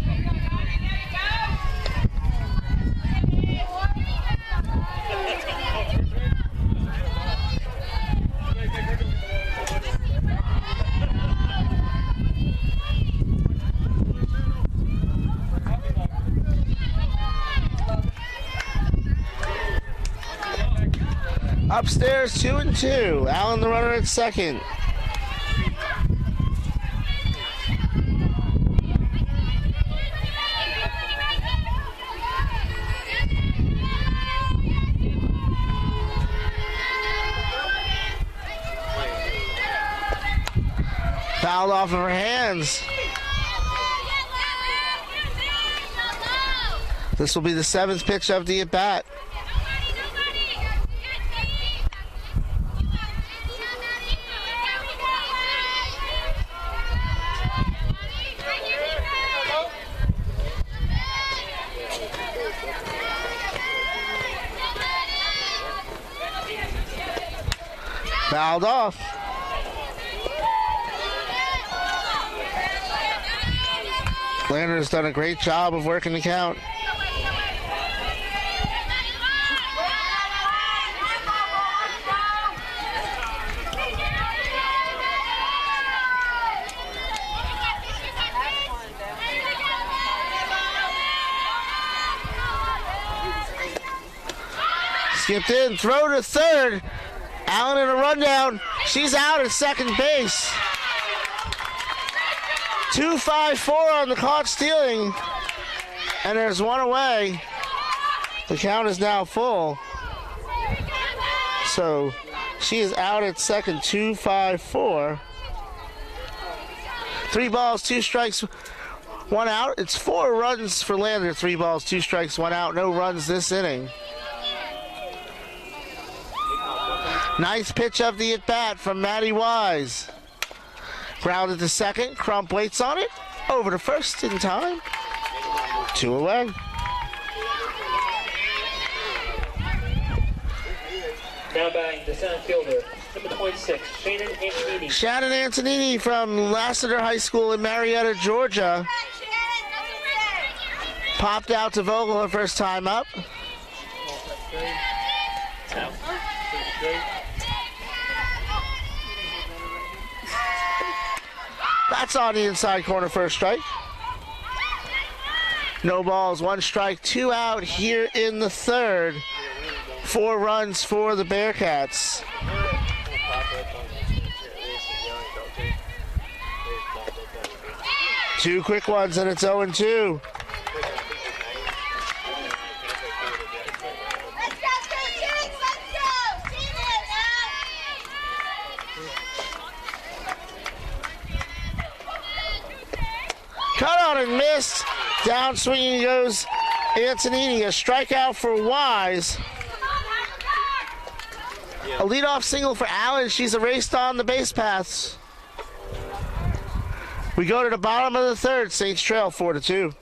Upstairs 2-2. Allen the runner at second. Fouled off of her hands. This will be the 7th pitch of the at-bat. Fouled off. Lander's done a great job of working the count. Skipped in, throw to third. Allen in a rundown. She's out at second base. 2-5-4 on the caught stealing. And there's one away. The count is now full. So she is out at second, 2-5-4. 3 balls, 2 strikes, 1 out. It's 4 runs for Lander. 3 balls, 2 strikes, 1 out. No runs this inning. Nice pitch of the at-bat from Maddie Wise. Grounded to second. Crump waits on it. Over to first in time. 2 away. Now batting the center fielder, number 26, Shannon Antonini. Shannon Antonini from Lassiter High School in Marietta, Georgia. Popped out to Vogel her first time up. That's on the inside corner, first strike. No balls, 1 strike, 2 out here in the third. 4 runs for the Bearcats. Two quick ones, and it's 0-2. Cut on and missed. Down swinging goes Antonini. A strikeout for Wise. A leadoff single for Allen. She's erased on the base paths. We go to the bottom of the third. Saints trail 4-2.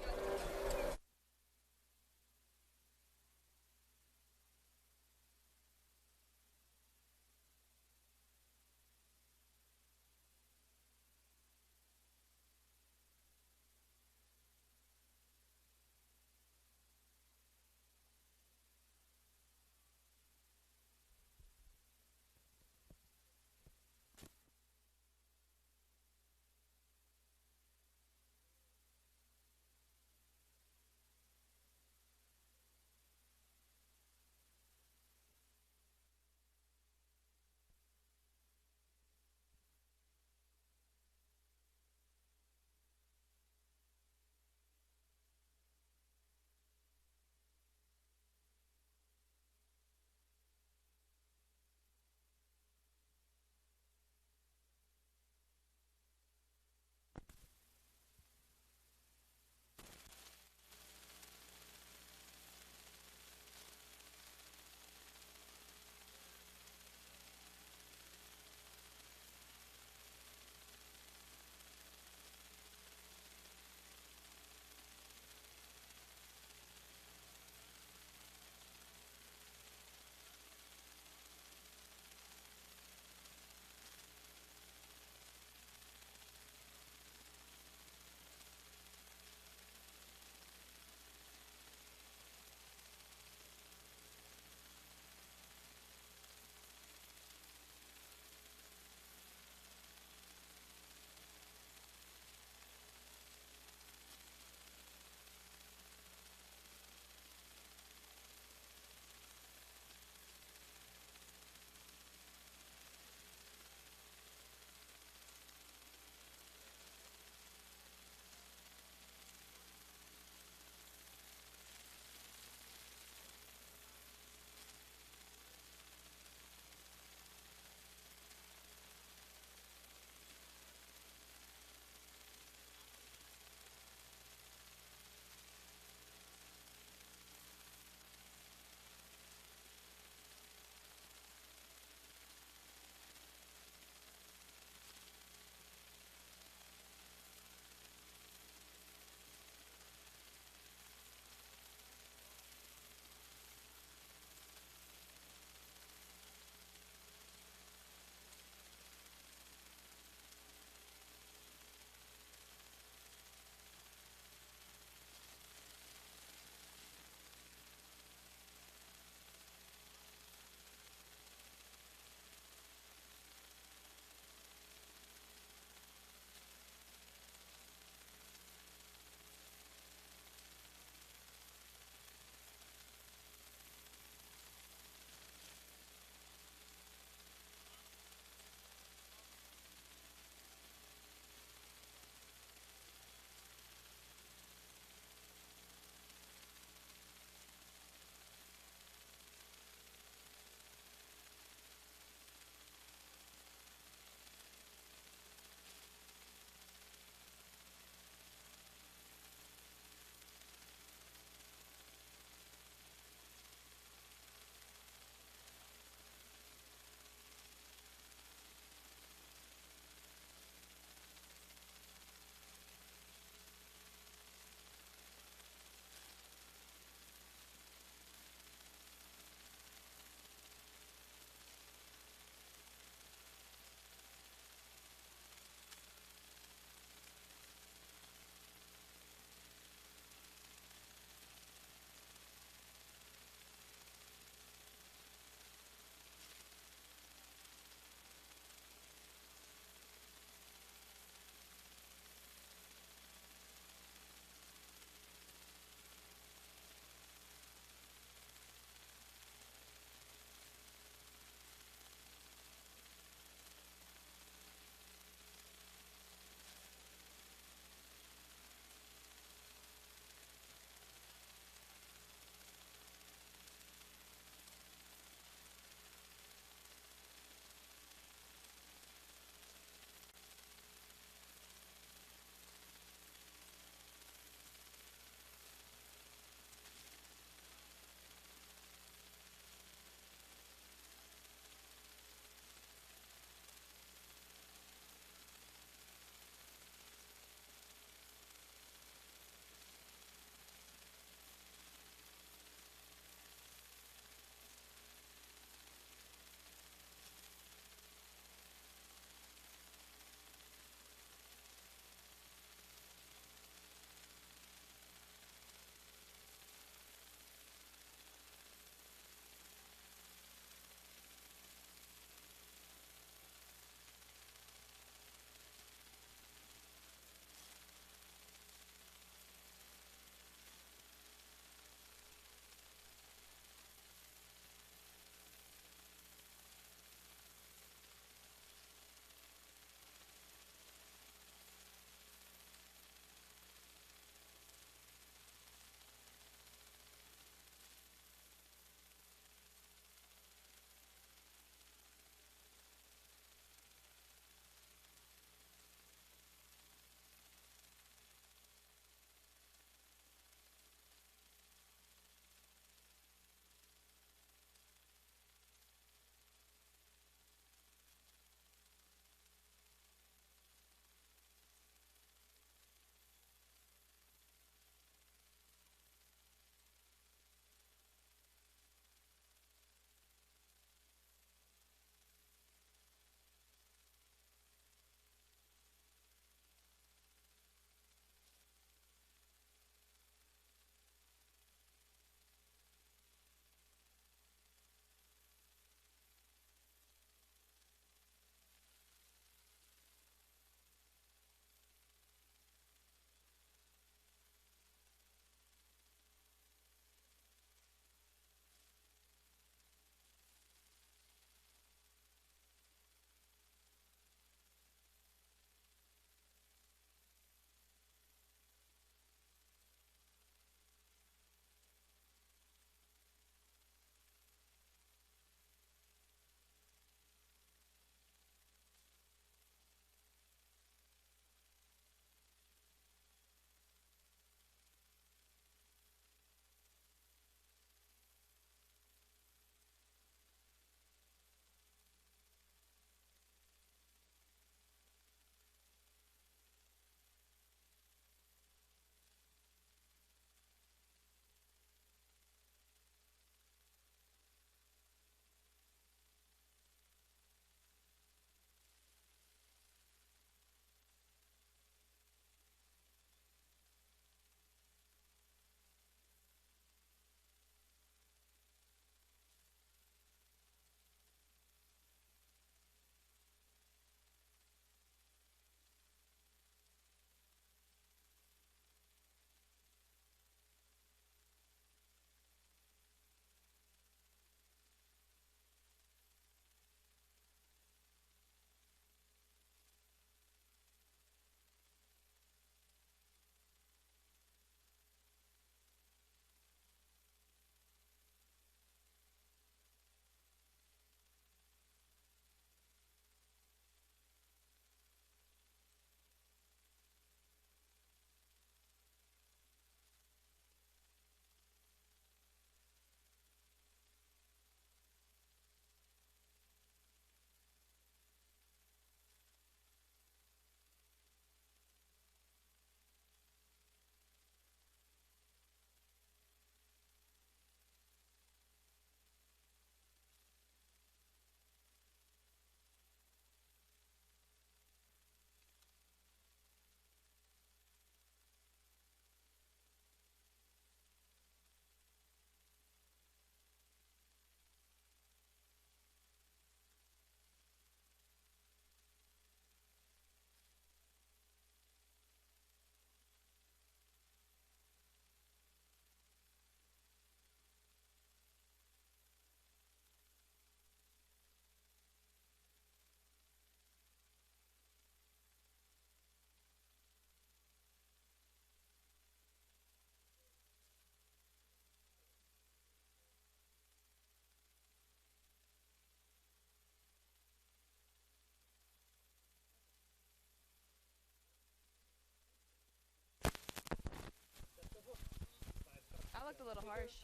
looked a little harsh.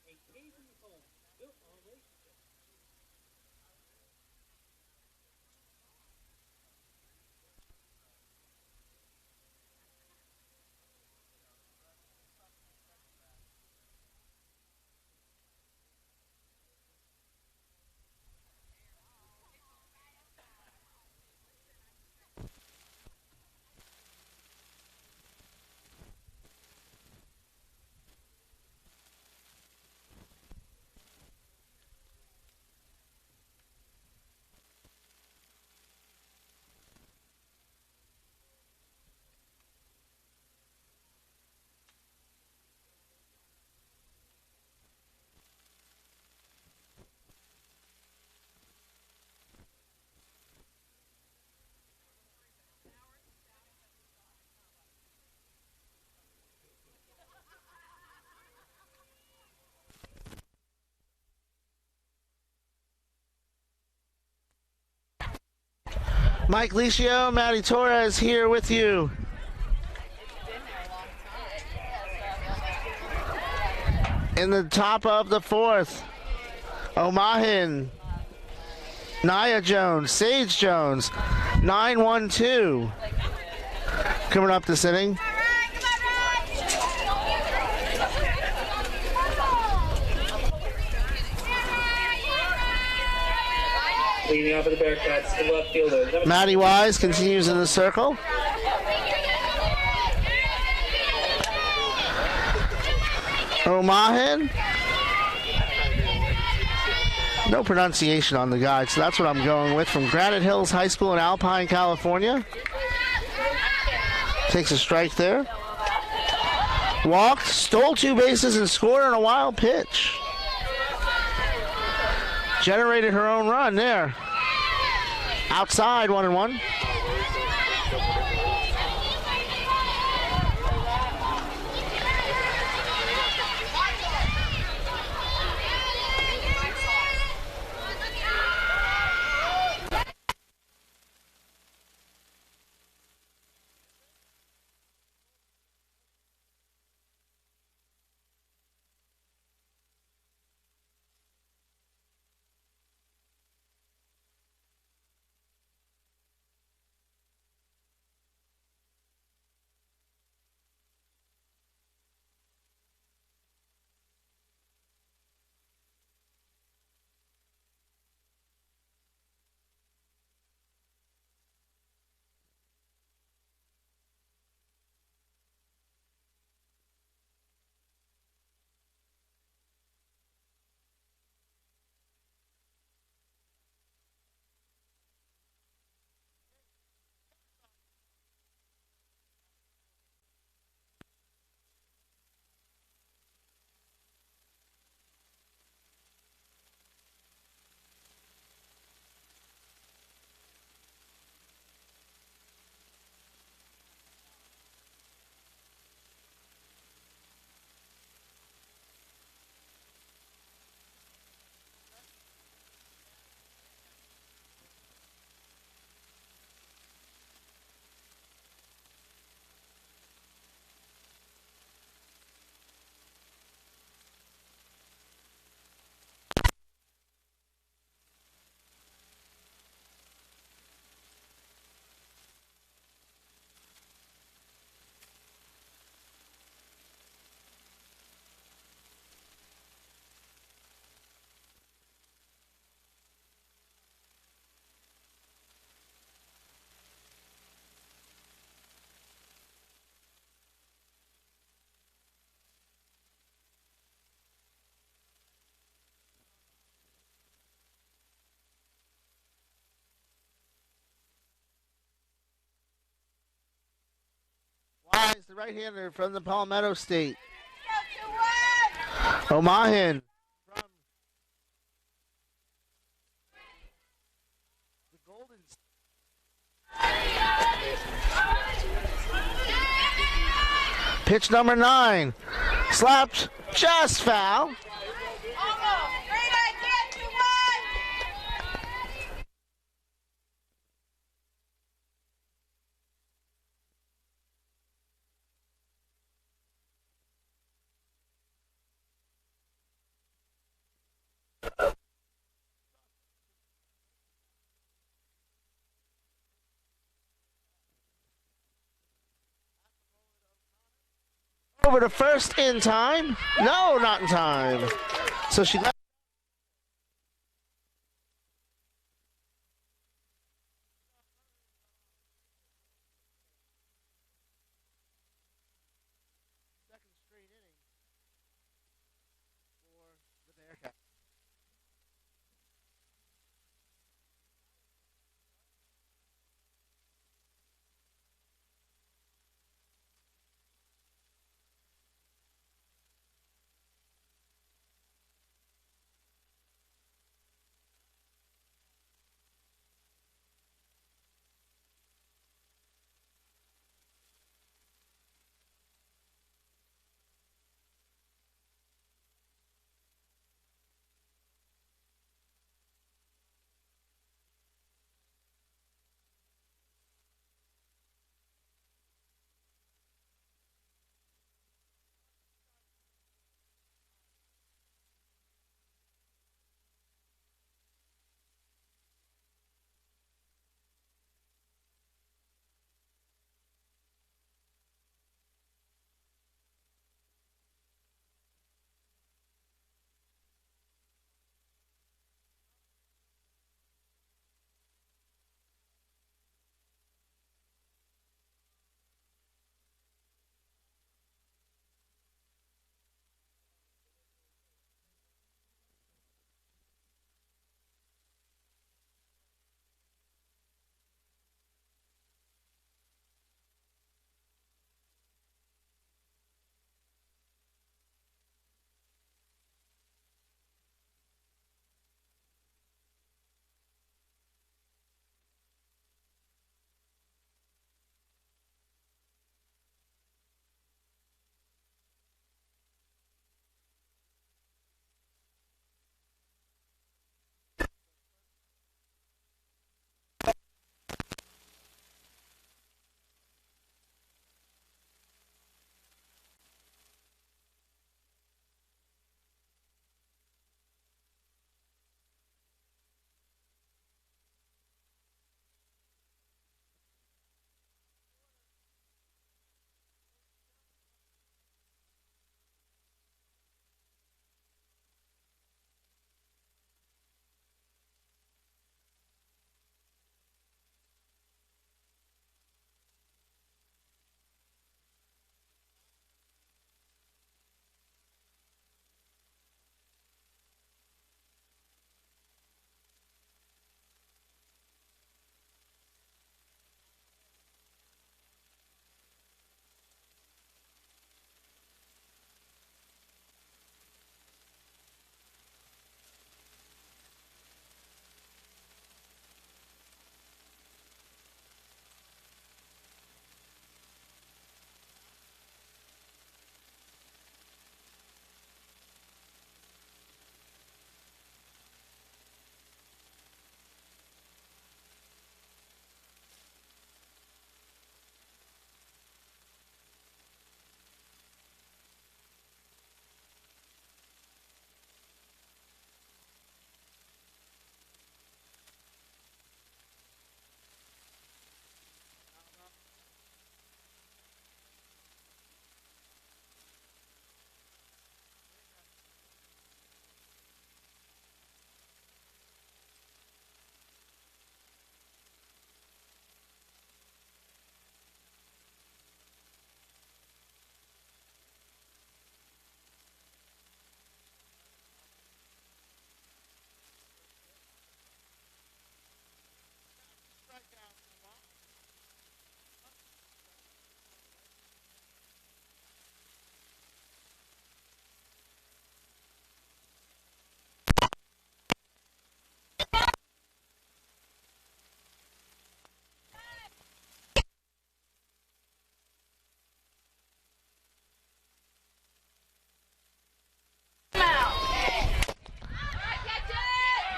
A Cajun home built on relationships. Mike Licio, Matty Torres here with you. In the top of the fourth, Omahin, Nia Jones, Sage Jones, 9-1-2. Coming up this inning. Leading off of the Bearcats, the left fielder. Matty Wise continues in the circle. Omahin. No pronunciation on the guide, so that's what I'm going with. From Granite Hills High School in Alpine, California. Takes a strike there. Walked, stole 2 bases, and scored on a wild pitch. Generated her own run there. Outside, 1-1. Wise, the right-hander from the Palmetto State. Omahin from the Golden State. Pitch number 9. Slapped Just foul. Almost. Great idea, 2-1. Over to first in time. No, not in time. So she left. Second straight inning for the Bearcats.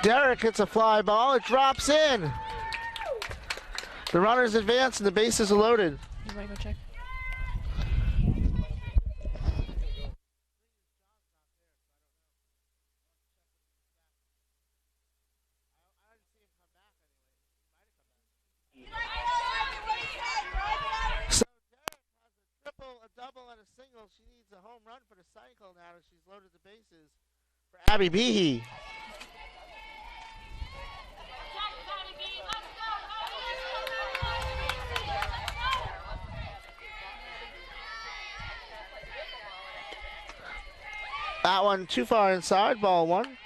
Derek hits a fly ball. It drops in. The runners advance and the bases are loaded. You want to go check? So Derek has a triple, a double, and a single. She needs a home run for the cycle now that she's loaded the bases for Abby Behe. That one too far inside, ball one.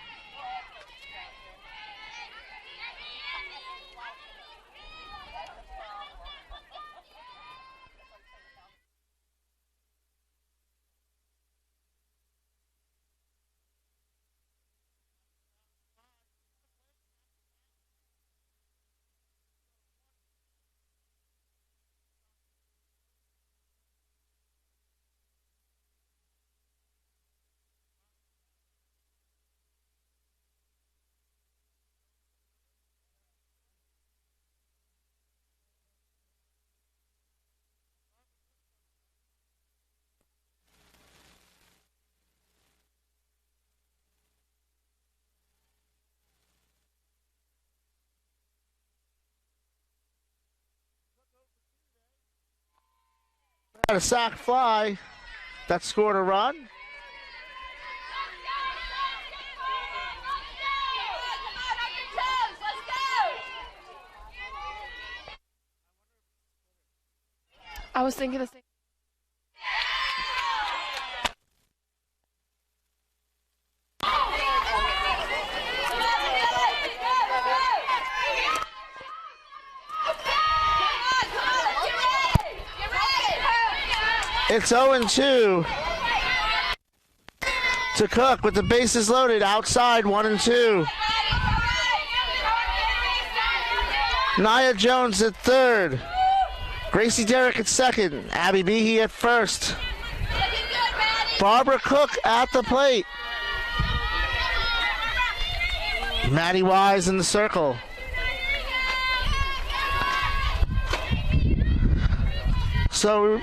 Had a sac fly that scored a run. I was thinking the same. It's 0-2 to Cook with the bases loaded outside 1-2. Nia Jones at third. Gracie Derrick at second. Abby Behe at first. Barbara Cook at the plate. Maddie Wise in the circle. So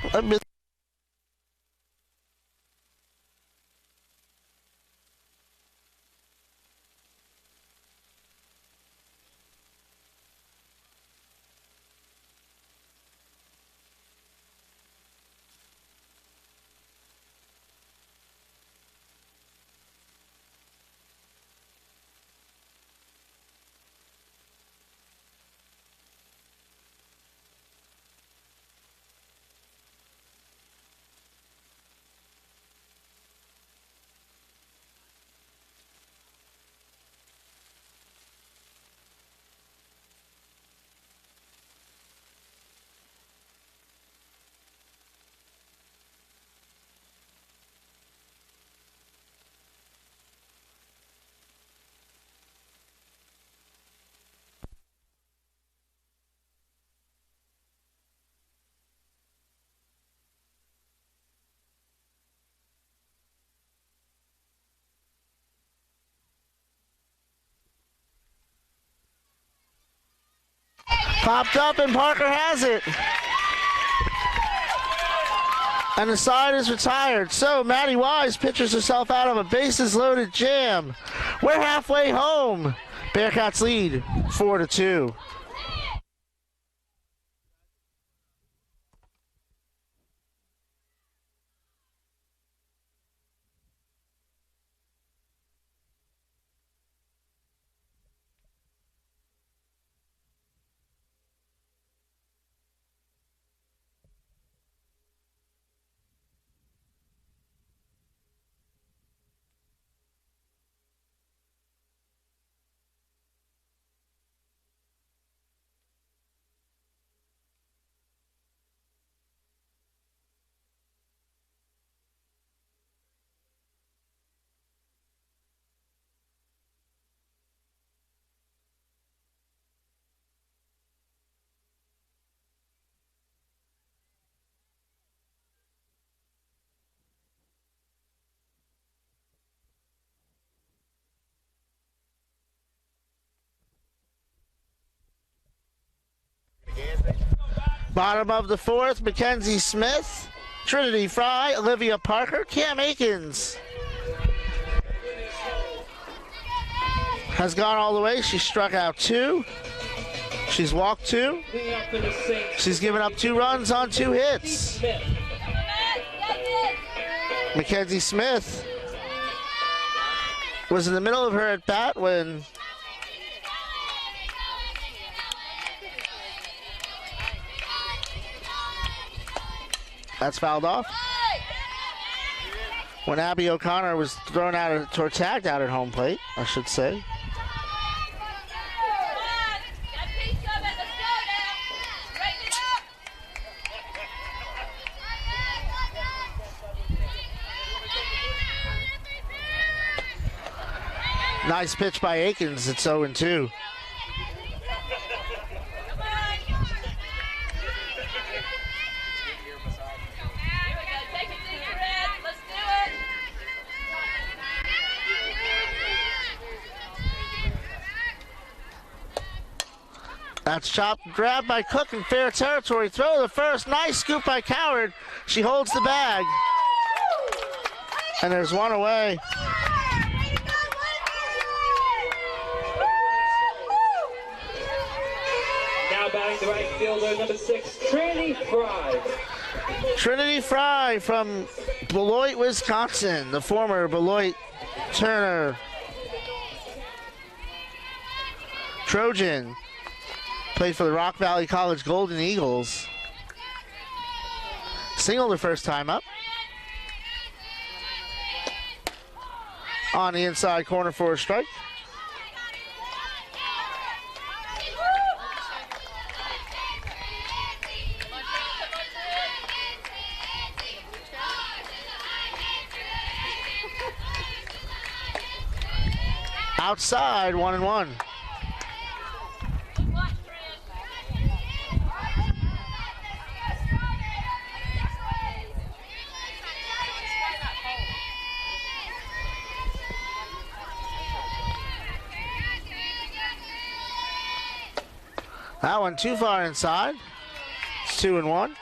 popped up and Parker has it. And the side is retired. So Maddie Wise pitches herself out of a bases loaded jam. We're halfway home. Bearcats lead 4-2. Bottom of the fourth, Mackenzie Smith, Trinity Fry, Olivia Parker, Cam Akins has gone all the way. She struck out 2. She's walked 2. She's given up 2 runs on 2 hits. Mackenzie Smith was in the middle of her at bat when that's fouled off. When Abby O'Connor was thrown out or tagged out at home plate, I should say. Nice pitch by Akins. It's 0-2. That's chopped, grabbed by Cook in fair territory. Throw to the first. Nice scoop by Coward. She holds the bag. And there's one away. Now batting the right fielder, number 6, Trinity Fry. Trinity Fry from Beloit, Wisconsin. The former Beloit Turner Trojan. Played for the Rock Valley College Golden Eagles. Singled her first time up. On the inside corner for a strike. Outside, 1-1. That one too far inside. It's 2-1.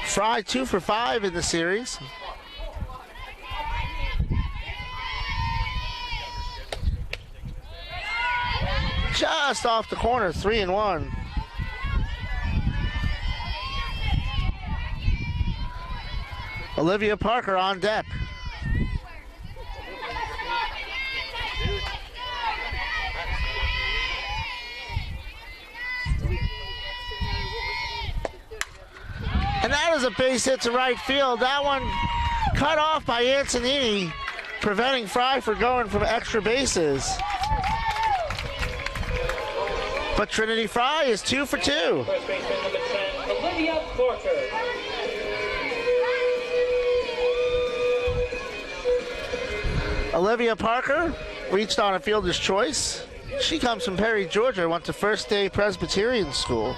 Fry 2 for 5 in the series. Just off the corner, 3-1. Olivia Parker on deck. And that is a base hit to right field. That one cut off by Antonini, preventing Fry from going from extra bases. But Trinity Fry is 2 for 2. First baseman, number 10, Olivia Parker. Olivia Parker reached on a fielder's choice. She comes from Perry, Georgia, went to First Day Presbyterian School.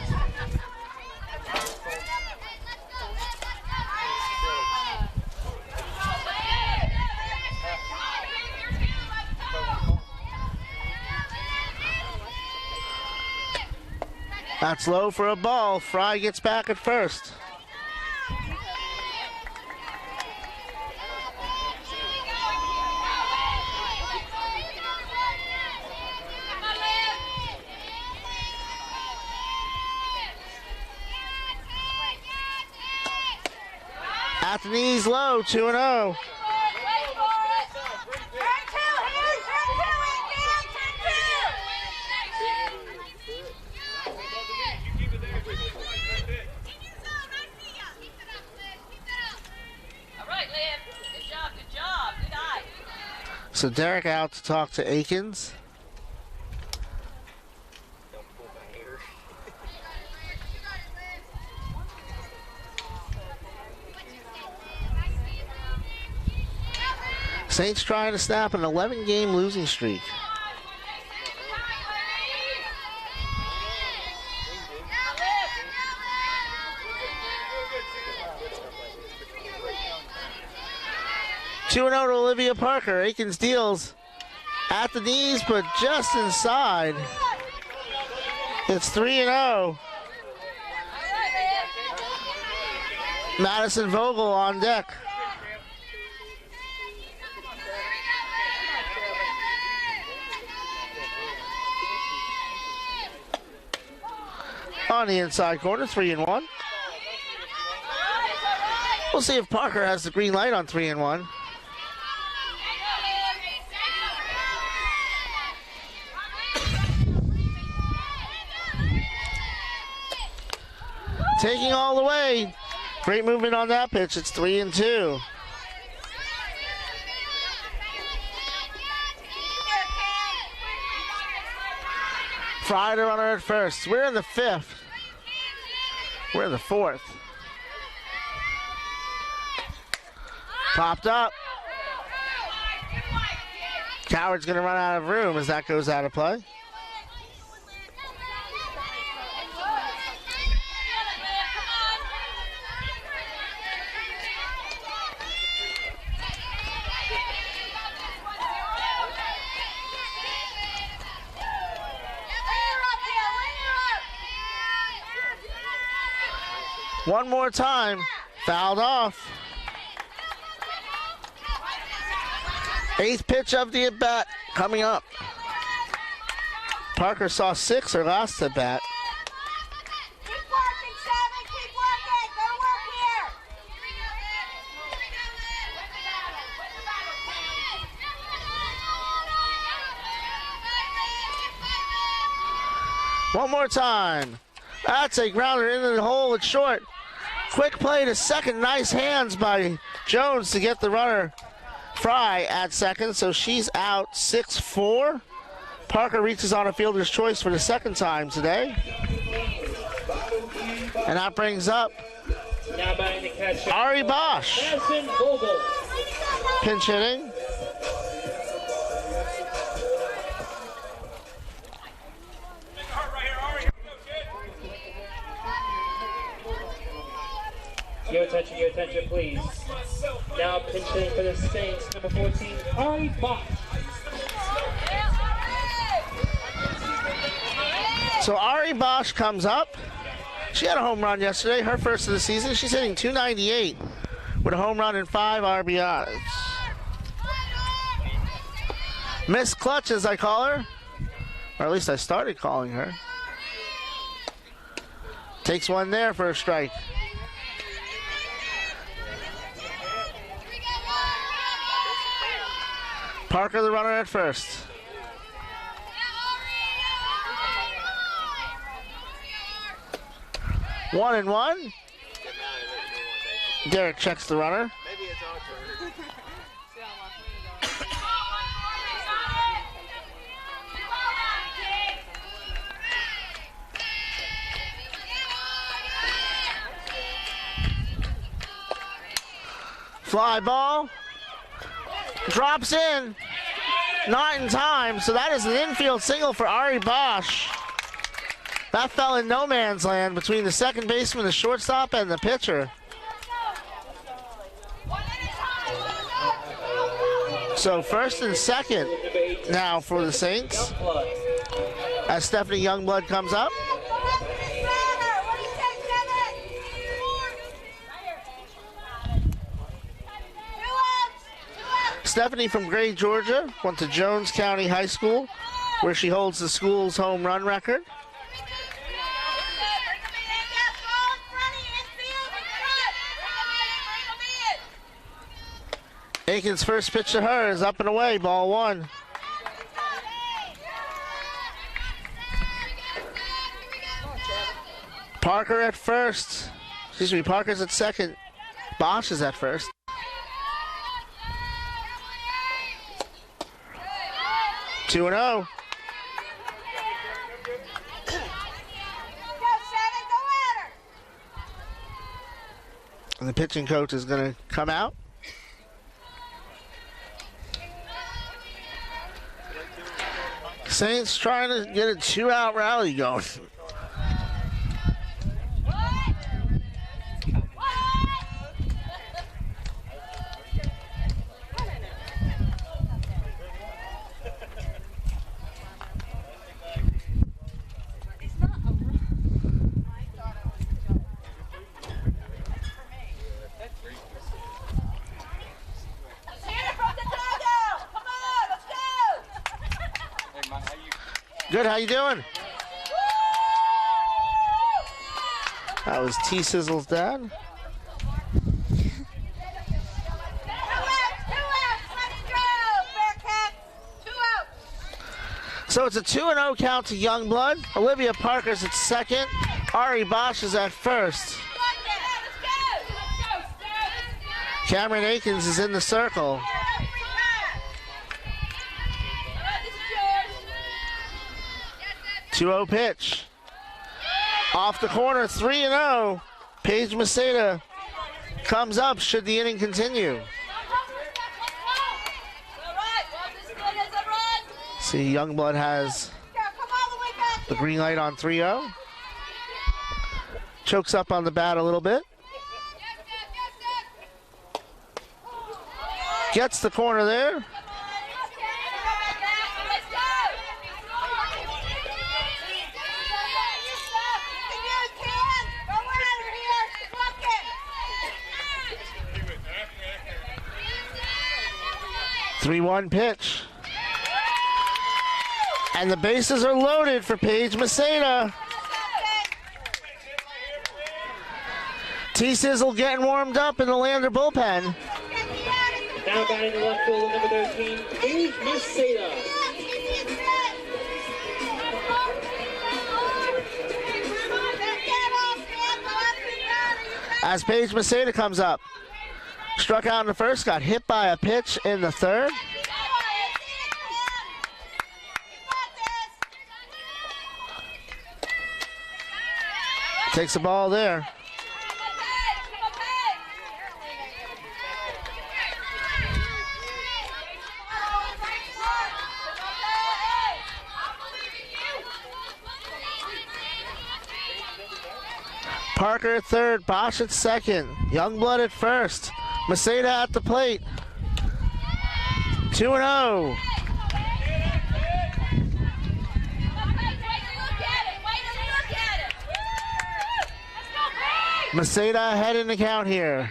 That's low for a ball. Fry gets back at first. At the knees low, 2-0. So Derek out to talk to Akins. Saints trying to snap an 11-game losing streak. 2-0 to Olivia Parker. Akins deals at the knees, but just inside. It's 3-0. Madison Vogel on deck. On the inside corner, 3-1. We'll see if Parker has the green light on 3-1. Taking all the way. Great movement on that pitch. It's 3-2. Fry to runner at first. We're in the 5th. We're in the 4th. Popped up. Coward's going to run out of room as that goes out of play. One more time. Fouled off. 8th pitch of the at-bat coming up. Parker saw 6 her last at-bat. Keep working, 7. Keep working. Go work here. One more time. That's a grounder into the hole. It's short. Quick play to second. Nice hands by Jones to get the runner Fry at second. So she's out 6-4. Parker reaches on a fielder's choice for the second time today. And that brings up Now batting the catcher. Ari Bosch. Madison Vogel. Pinch hitting. Your attention, please. Now pinching for the Saints, number 14, Ari Bosch. So Ari Bosch comes up. She had a home run yesterday, her first of the season. She's hitting .298 with a home run and 5 RBIs. Miss Clutch, as I call her. Or at least I started calling her. Takes one there for a strike. Parker, the runner at first. One and one. Derek checks the runner. Maybe it's our turn. Fly ball. Drops in. Not in time, so that is an infield single for Ari Bosch. That fell in no man's land between the second baseman, the shortstop, and the pitcher. So first and second now for the Saints as Stephanie Youngblood comes up. Stephanie from Gray, Georgia, went to Jones County High School, where she holds the school's home run record. Aiken's first pitch to her is up and away, ball one. Parker at first. Excuse me, Parker's at second. Bosch is at first. Two and oh. And the pitching coach is going to come out. Saints trying to get a 2-out rally going. Good, how you doing? That was T-Sizzle's dad. Two outs, let's go, Bearcats. 2 outs. So it's a 2-0 count to Youngblood. Olivia Parker's at second. Ari Bosch is at first. Cameron Akins is in the circle. 2-0 pitch. Off the corner, 3-0. Paige Maceda comes up should the inning continue. See, Youngblood has the green light on 3-0. Chokes up on the bat a little bit. Gets the corner there. Three-one pitch. And the bases are loaded for Paige Maceda. T-Sizzle getting warmed up in the Lander bullpen. Now batting the left fielder, number 13, Paige Maceda. As Paige Maceda comes up. Struck out in the first, got hit by a pitch in the third. Takes the ball there. Parker at third, Bosch at second, Youngblood at first, Maceda at the plate. 2-0. Maceda ahead in the count here.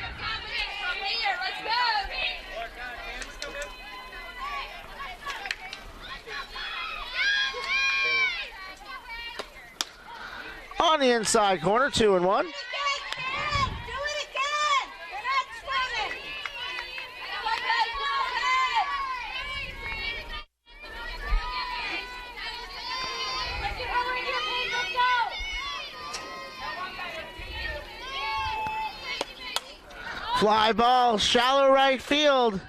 On the inside corner, 2-1. Fly ball, shallow right field.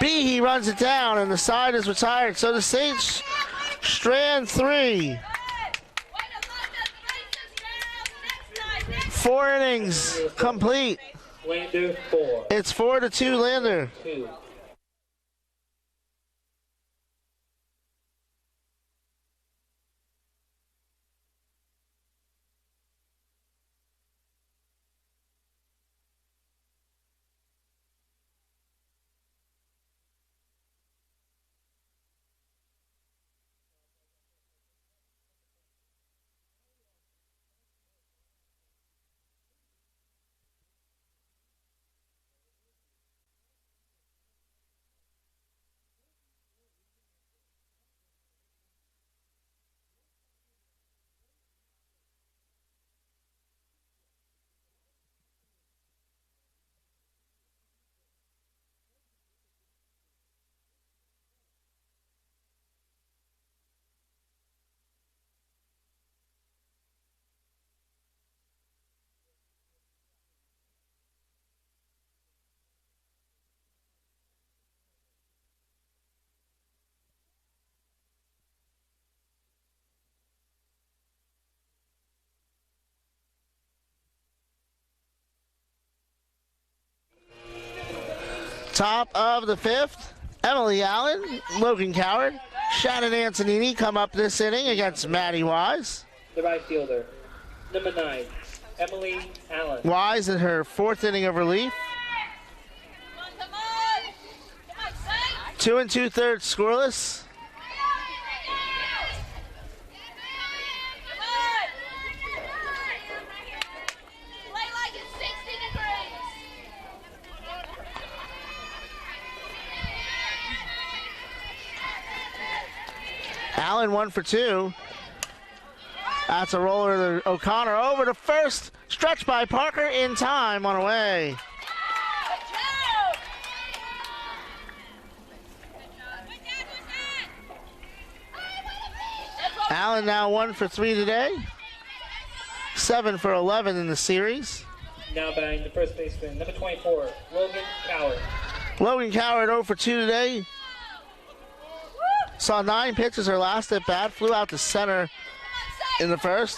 Behe runs it down, and the side is retired. So the Saints strand 3. 4 innings complete. Lander 4. It's 4-2 Lander. 2. Top of the 5th, Emily Allen, Logan Coward, Shannon Antonini come up this inning against Maddie Wise. The right fielder, number 9, Emily Allen. Wise in her 4th inning of relief. 2 2/3 scoreless. Allen 1 for 2. That's a roller to O'Connor over to first. Stretch by Parker in time on away. Allen now 1 for 3 today. 7 for 11 in the series. Now batting the first baseman, number 24, Logan Coward. Logan Coward 0 for 2 today. Saw 9 pitches her last at bat. Flew out to center in the first.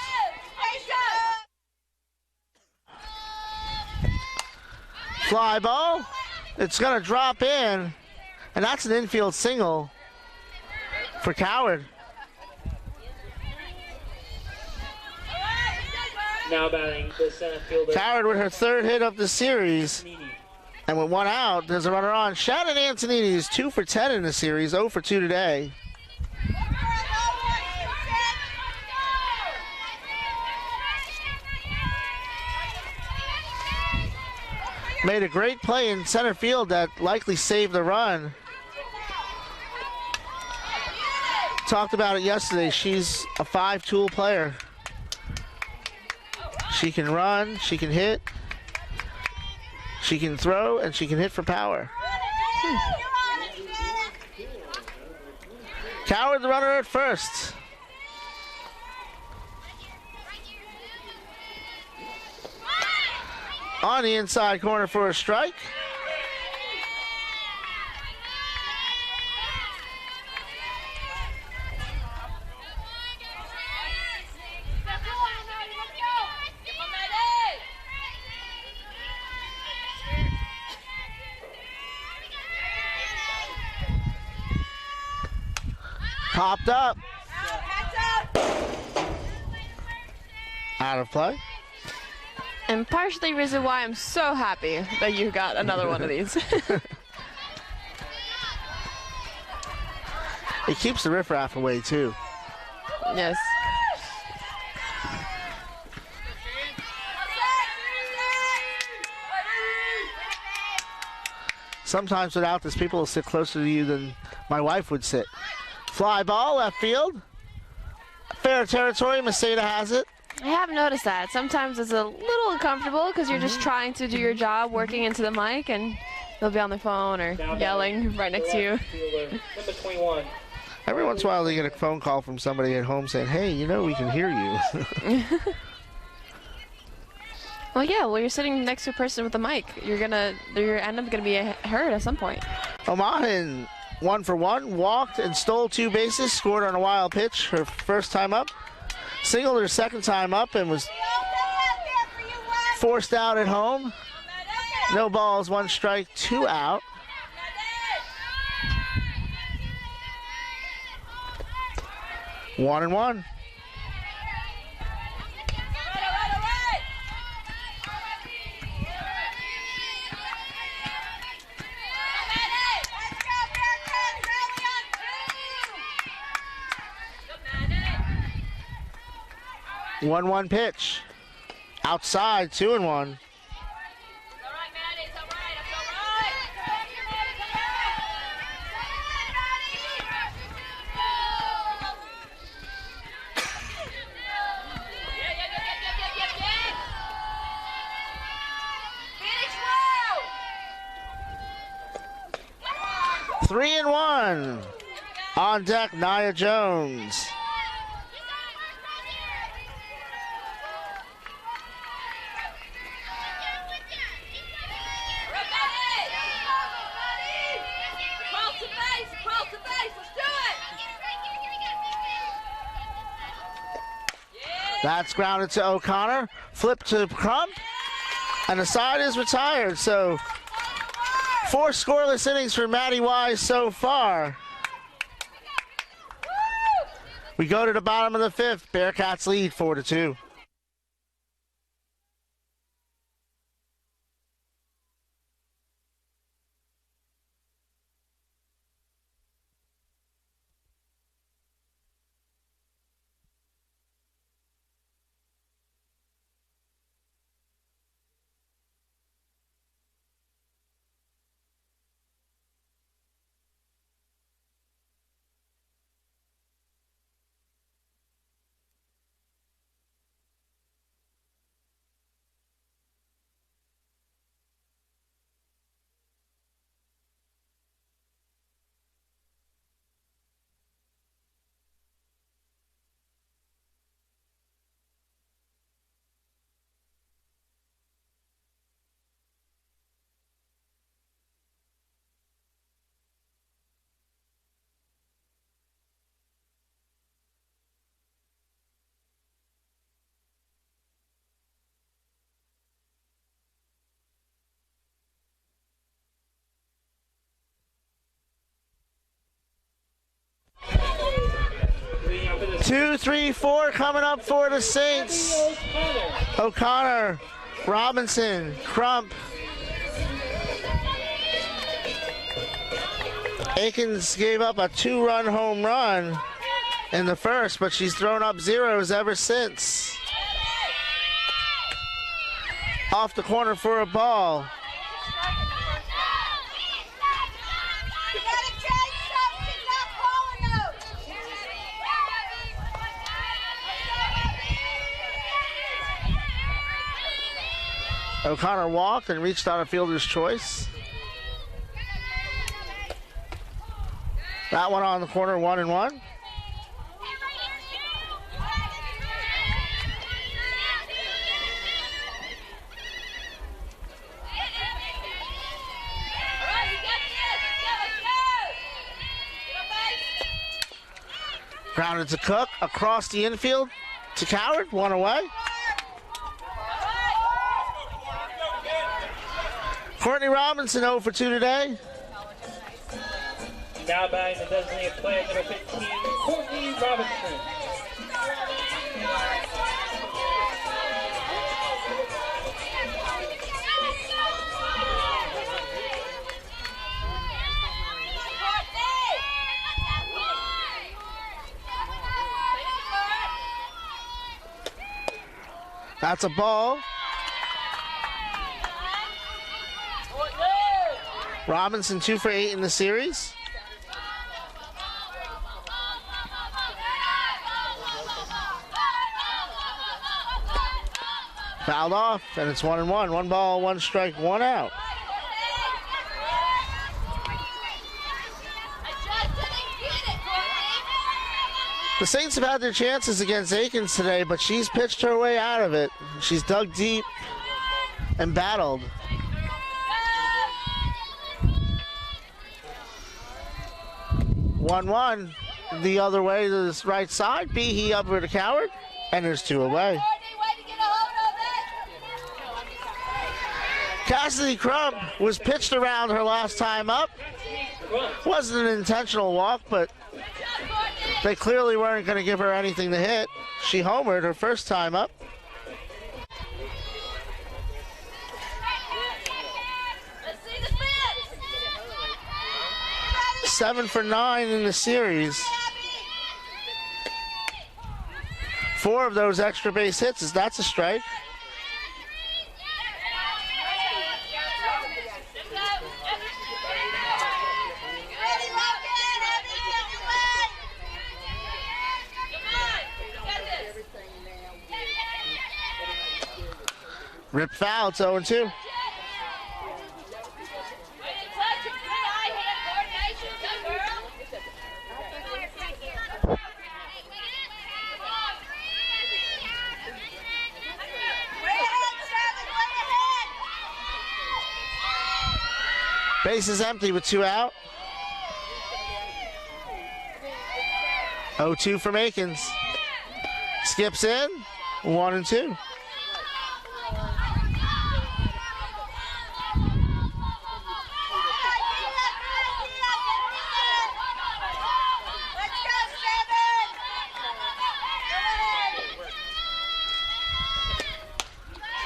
Fly ball. It's going to drop in. And that's an infield single for Coward. Now batting the center fielder. Coward with her 3rd hit of the series. And with 1 out, there's a runner on. Shannon Antonini is 2 for 10 in the series, 0 for 2 today. Made a great play in center field that likely saved the run. Talked about it yesterday. She's a 5-tool player. She can run, she can hit, she can throw, and she can hit for power. Coward the runner at first. On the inside corner for a strike. Popped up. Out of play. And partially reason why I'm so happy that you got another one of these. It keeps the riffraff away too. Yes. Sometimes without this, people will sit closer to you than my wife would sit. Fly ball, left field. Fair territory, Maseda has it. I have noticed that. Sometimes it's a little uncomfortable because you're just trying to do your job, working into the mic, and they'll be on their phone or yelling right next to you. Number 21. Every once in a while they get a phone call from somebody at home saying, hey, you know we can hear you. Well, yeah, well, you're sitting next to a person with a mic. You're end up gonna be heard at some point. Omahan 1 for 1, walked and stole 2 bases, scored on a wild pitch her first time up. Singled her second time up and was forced out at home. No balls, 1 strike, 2 out. One and one. One pitch. Outside, 2-1. Three and one. On deck, Nia Jones. That's grounded to O'Connor. Flip to Crump. And the side is retired. So 4 scoreless innings for Maddie Wise so far. We go to the bottom of the 5th. Bearcats lead 4-2. 2, 3, 4 coming up for the Saints. O'Connor, Robinson, Crump. Akins gave up a 2-run home run in the first, but she's thrown up zeros ever since. Off the corner for a ball. You gotta change something. She's not calling those. O'Connor walked and reached on a fielder's choice. That one on the corner, 1-1. Grounded to Cook, across the infield to Coward, 1 away. Courtney Robinson 0 for 2 today. Now batting the designated player number 15, Courtney Robinson. That's a ball. Robinson 2 for 8 in the series. Fouled off, and it's 1-1. 1 ball, 1 strike, 1 out. The Saints have had their chances against Akins today, but she's pitched her way out of it. She's dug deep and battled. One the other way to the right side. Behe up for the Coward, and there's 2 away. Cassidy Crump was pitched around her last time up. Wasn't an intentional walk, but they clearly weren't going to give her anything to hit. She homered her first time up. 7 for 9 in the series. 4 of those extra base hits, that's a strike. Rip foul, it's 0-2. Base is empty with 2 out. 0-2 from Akins. Skips in, 1-2.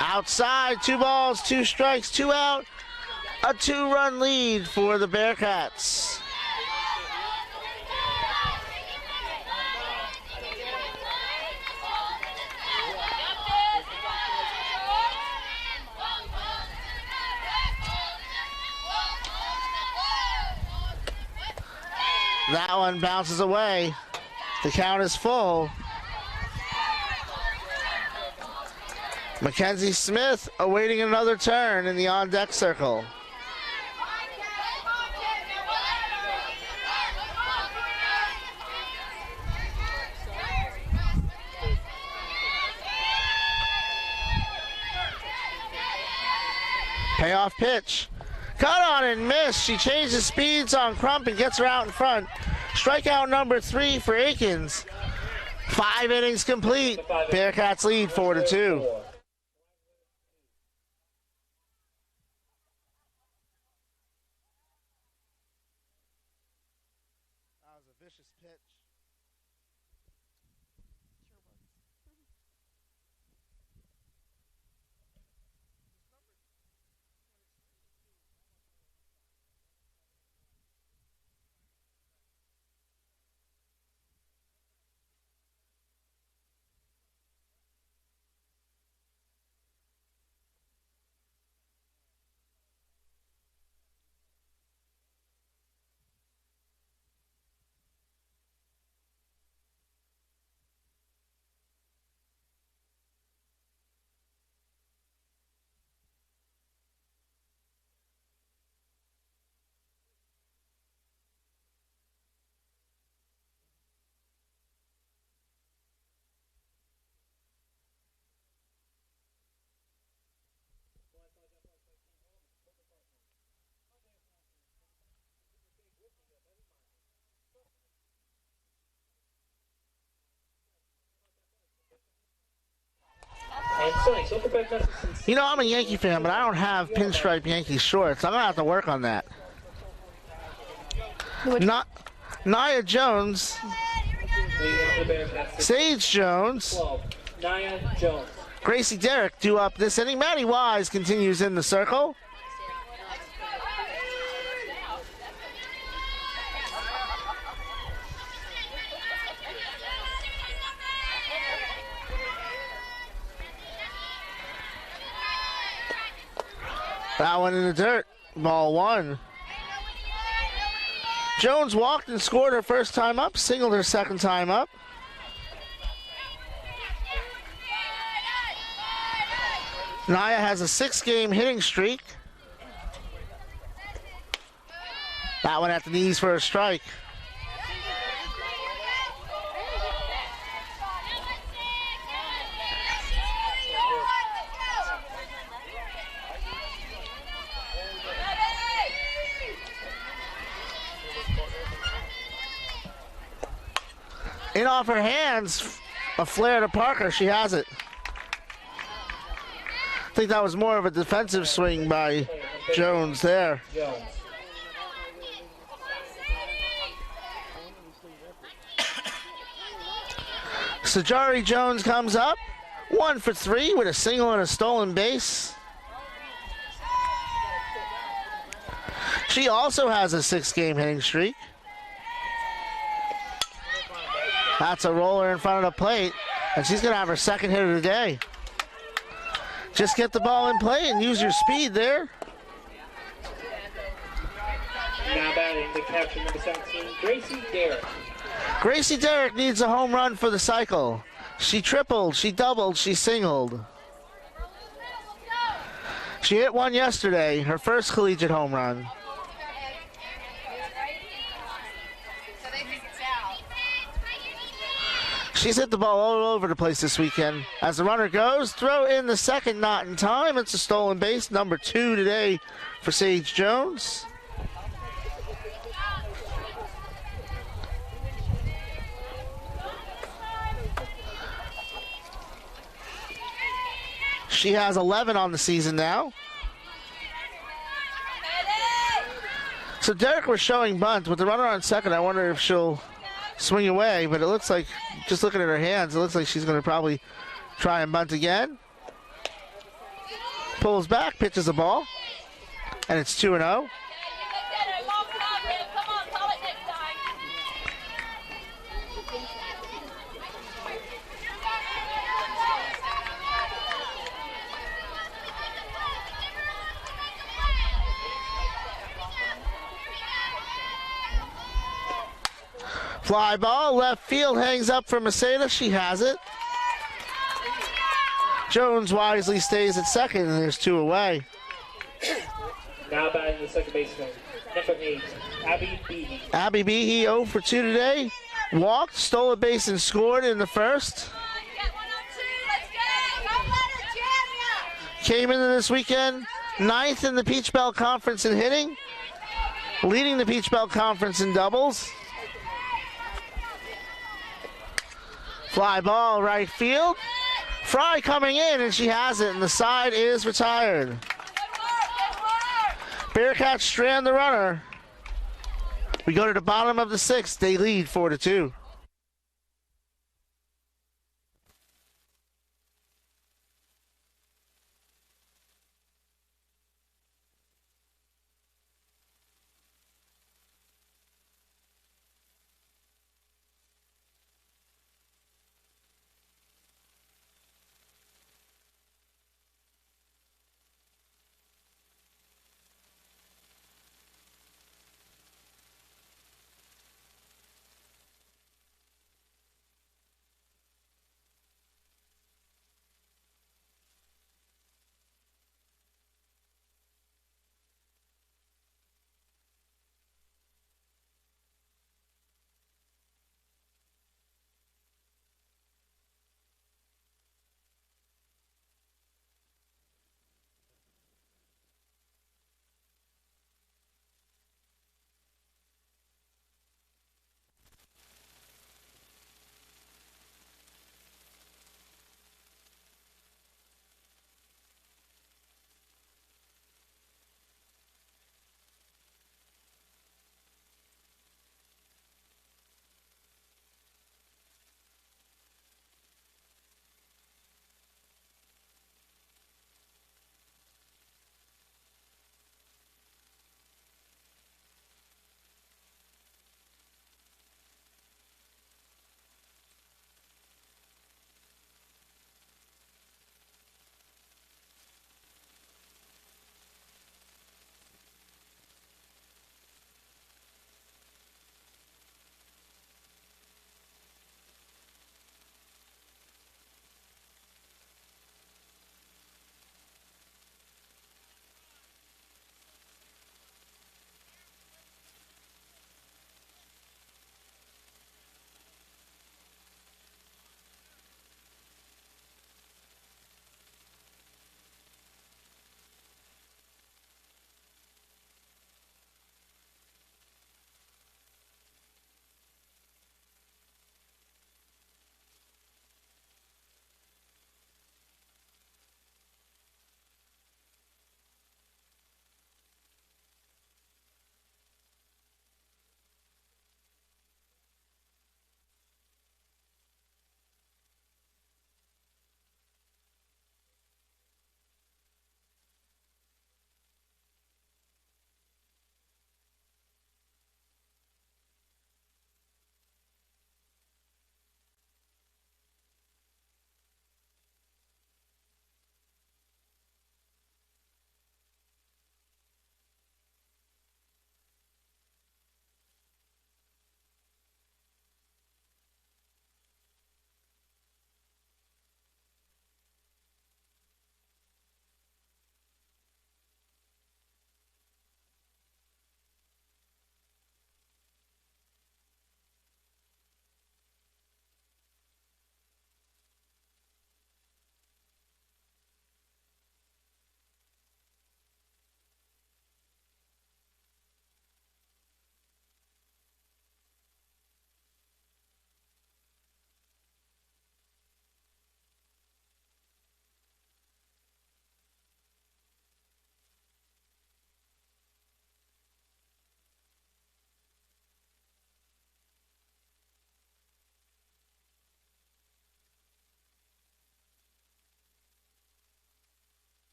Outside, 2 balls, 2 strikes, 2 out. A 2-run lead for the Bearcats. That one bounces away. The count is full. Mackenzie Smith awaiting another turn in the on-deck circle. Payoff pitch. Cut on and miss. She changes speeds on Crump and gets her out in front. Strikeout number 3 for Akins. 5 innings complete. Bearcats lead 4-2. That was a vicious pitch. Welcome back, Massachusetts. You know, I'm a Yankee fan, but I don't have pinstripe Yankee shorts. I'm going to have to work on that. Not Nia Jones, Leading out for the Bearcats. Sage Jones, 12. Nia Jones. Gracie Derrick due up this inning. Maddie Wise continues in the circle. That one in the dirt. Ball one. Jones walked and scored her first time up, singled her second time up. Nia has a 6-game hitting streak. That one at the knees for a strike. In off her hands, a flare to Parker. She has it. I think that was more of a defensive swing by Jones there. Jones. Sajari Jones comes up, 1 for 3 with a single and a stolen base. She also has a 6-game hitting streak. That's a roller in front of the plate, and she's going to have her second hit of the day. Just get the ball in play and use your speed there. Now batting the catcher number 17, Gracie Derrick. Gracie Derrick needs a home run for the cycle. She tripled, she doubled, she singled. She hit one yesterday, her first collegiate home run. She's hit the ball all over the place this weekend. As the runner goes, throw in the second, not in time. It's a stolen base, number 2 today for Sage Jones. She has 11 on the season now. So Derrick was showing bunt. With the runner on second, I wonder if she'll swing away, but it looks like, just looking at her hands, it looks like she's going to probably try and bunt again. Pulls back, pitches the ball, and it's 2-0. Fly ball, left field, hangs up for Maceda. She has it. Jones wisely stays at second, and there's 2 away. Now batting the second baseman, number 8, Abby Behe. Abby Behe 0 for 2 today. Walked, stole a base, and scored in the first. Came into this weekend 9th in the Peach Belt Conference in hitting, leading the Peach Belt Conference in doubles. Fly ball, right field. Fry coming in, and she has it, and the side is retired. Bearcats strand the runner. We go to the bottom of the 6th. They lead 4-2.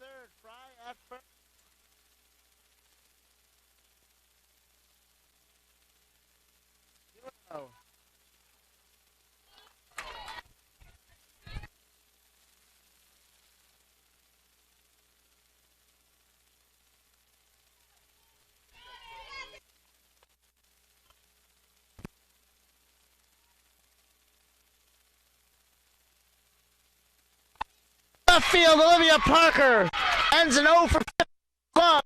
Third, Fry at first. Oh. Left field, Olivia Parker ends an 0 for 5 club.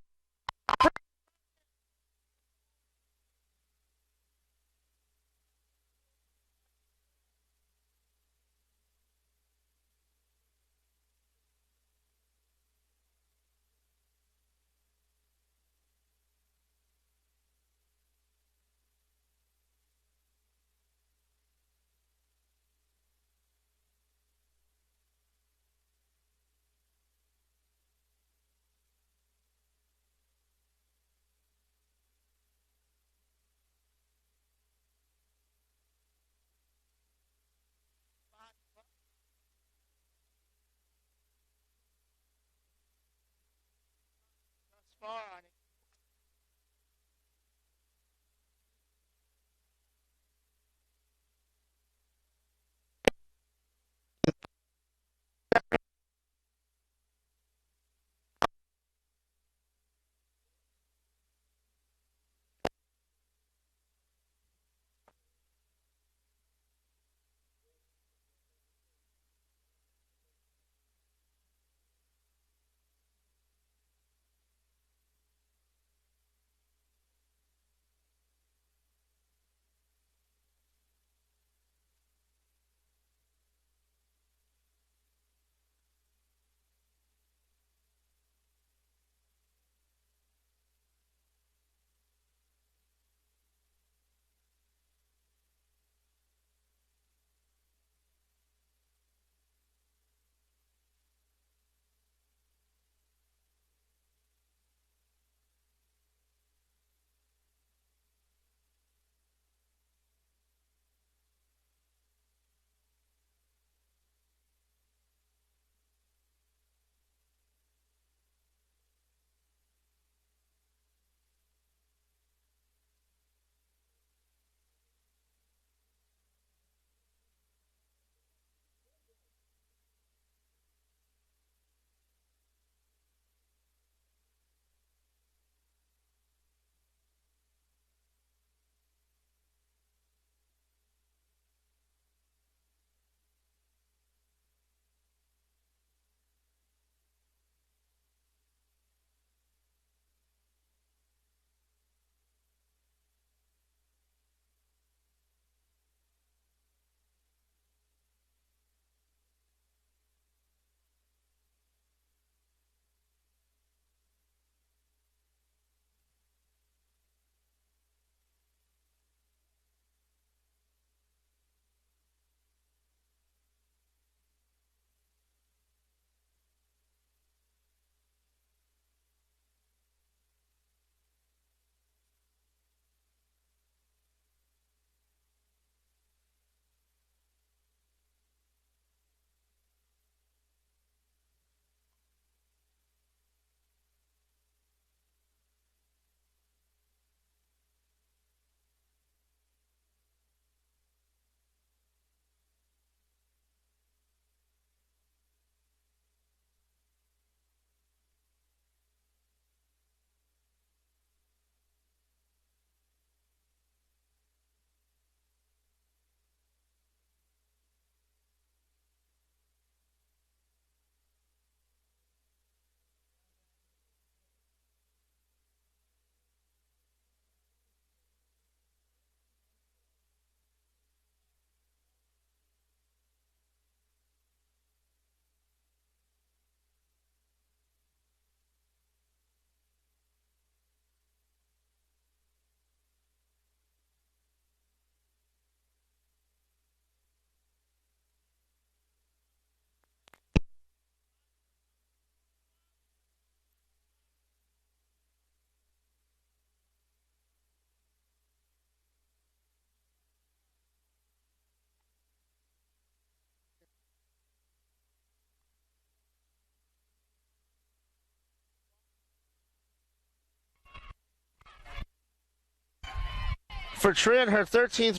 for Trin, her 13th.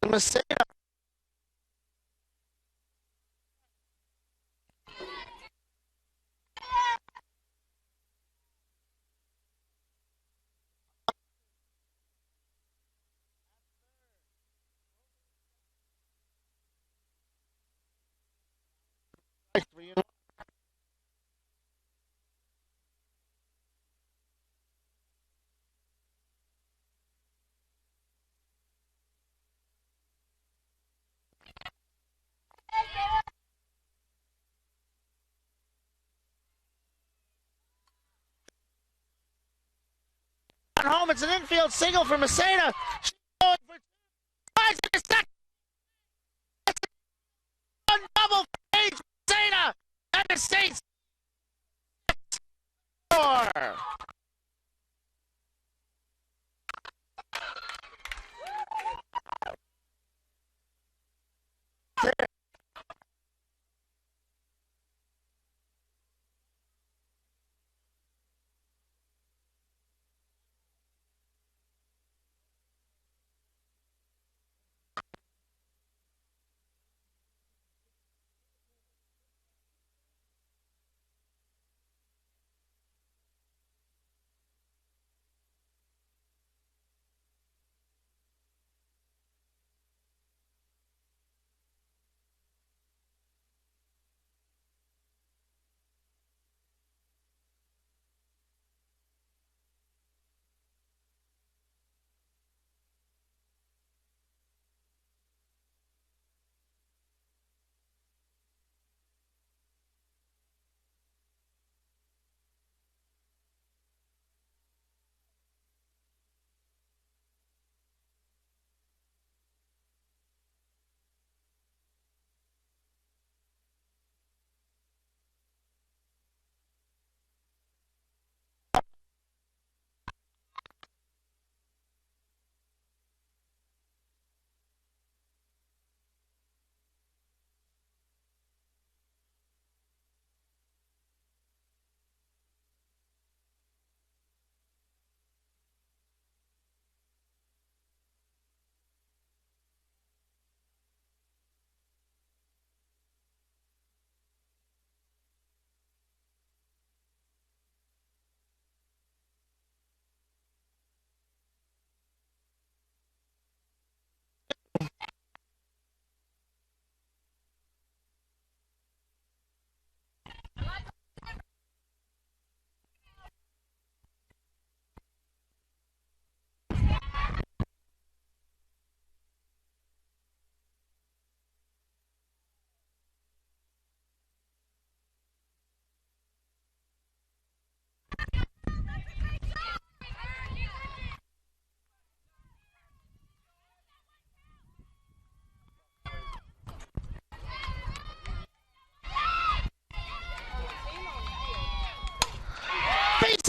Messina. Home. It's an infield single for Messina. She's going for tries in a second. One double for Paige Messina. And the Saints score.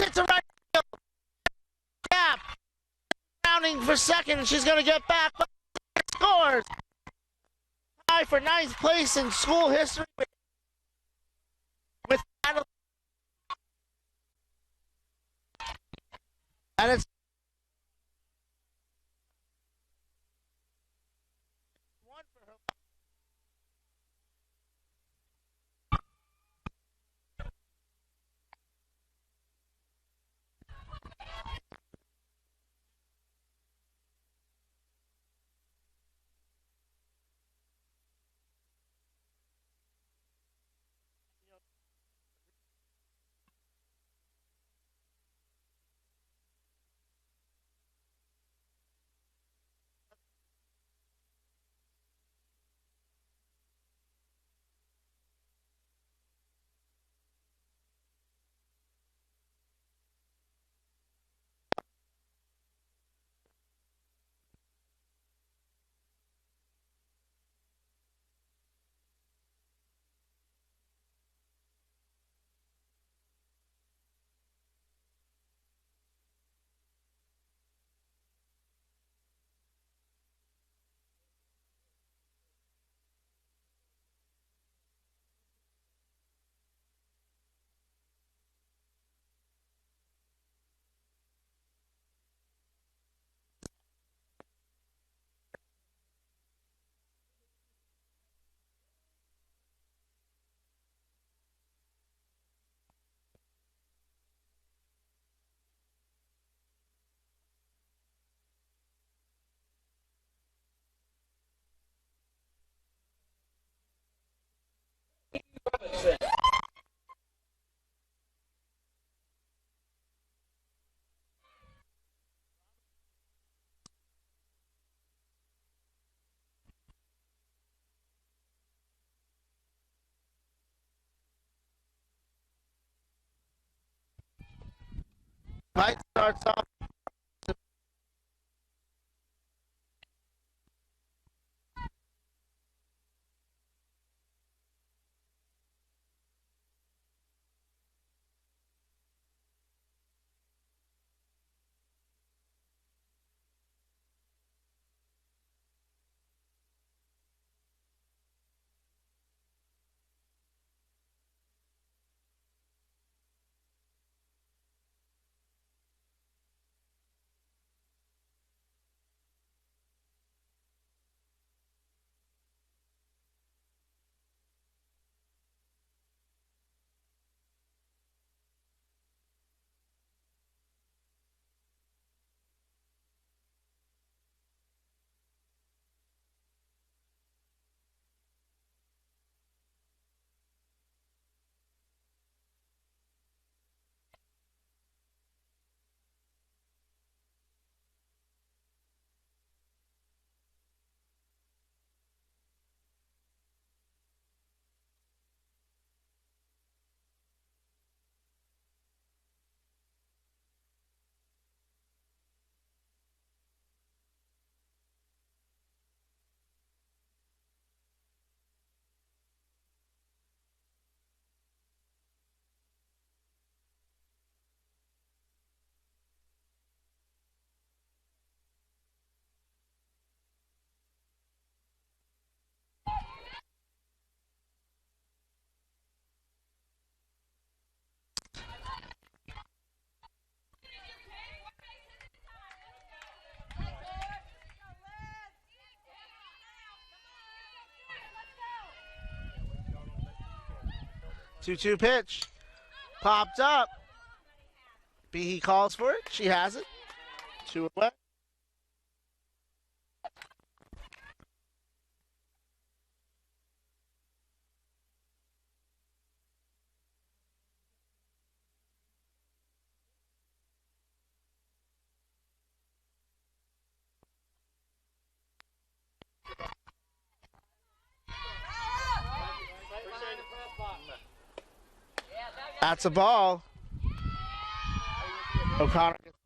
hit to right field. Gap. Rounding for second. She's going to get back. But scores. Tie for ninth place in school history with and it's one for her. Fight starts off. Two-two pitch. Popped up. Behe calls for it. She has it. Two away. That's a ball. O'Connor gets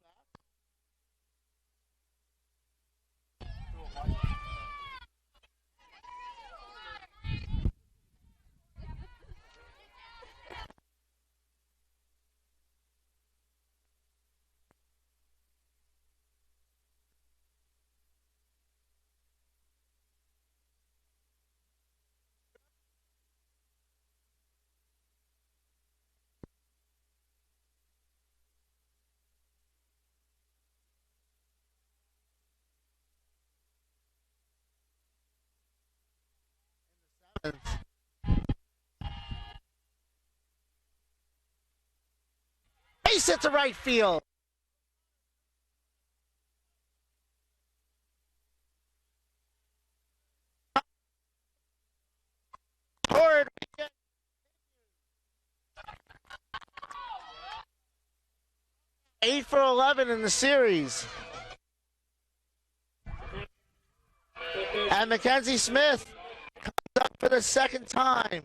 Base it to right field. Forward. 8 for 11 in the series. And Mackenzie Smith comes up for the second time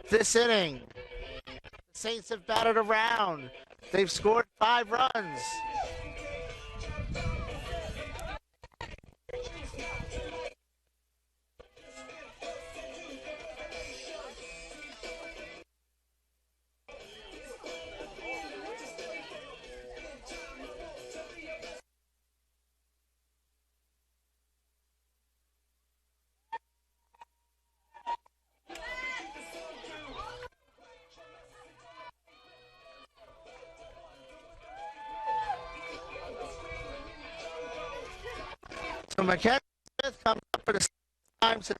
this inning. The Saints have batted around. They've scored 5 runs. So Mackenzie Smith comes up for the second time today.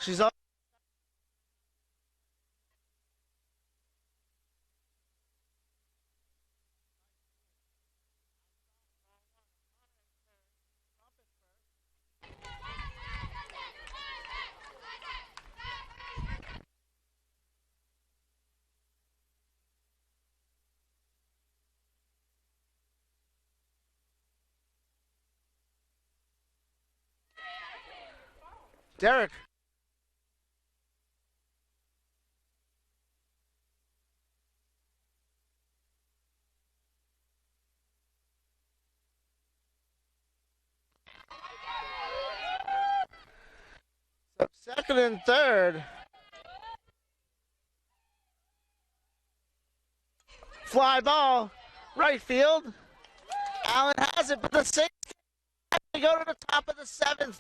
She's up. Derek. So second and third. Fly ball. Right field. Allen has it, but the Saints have to go to the top of the 7th.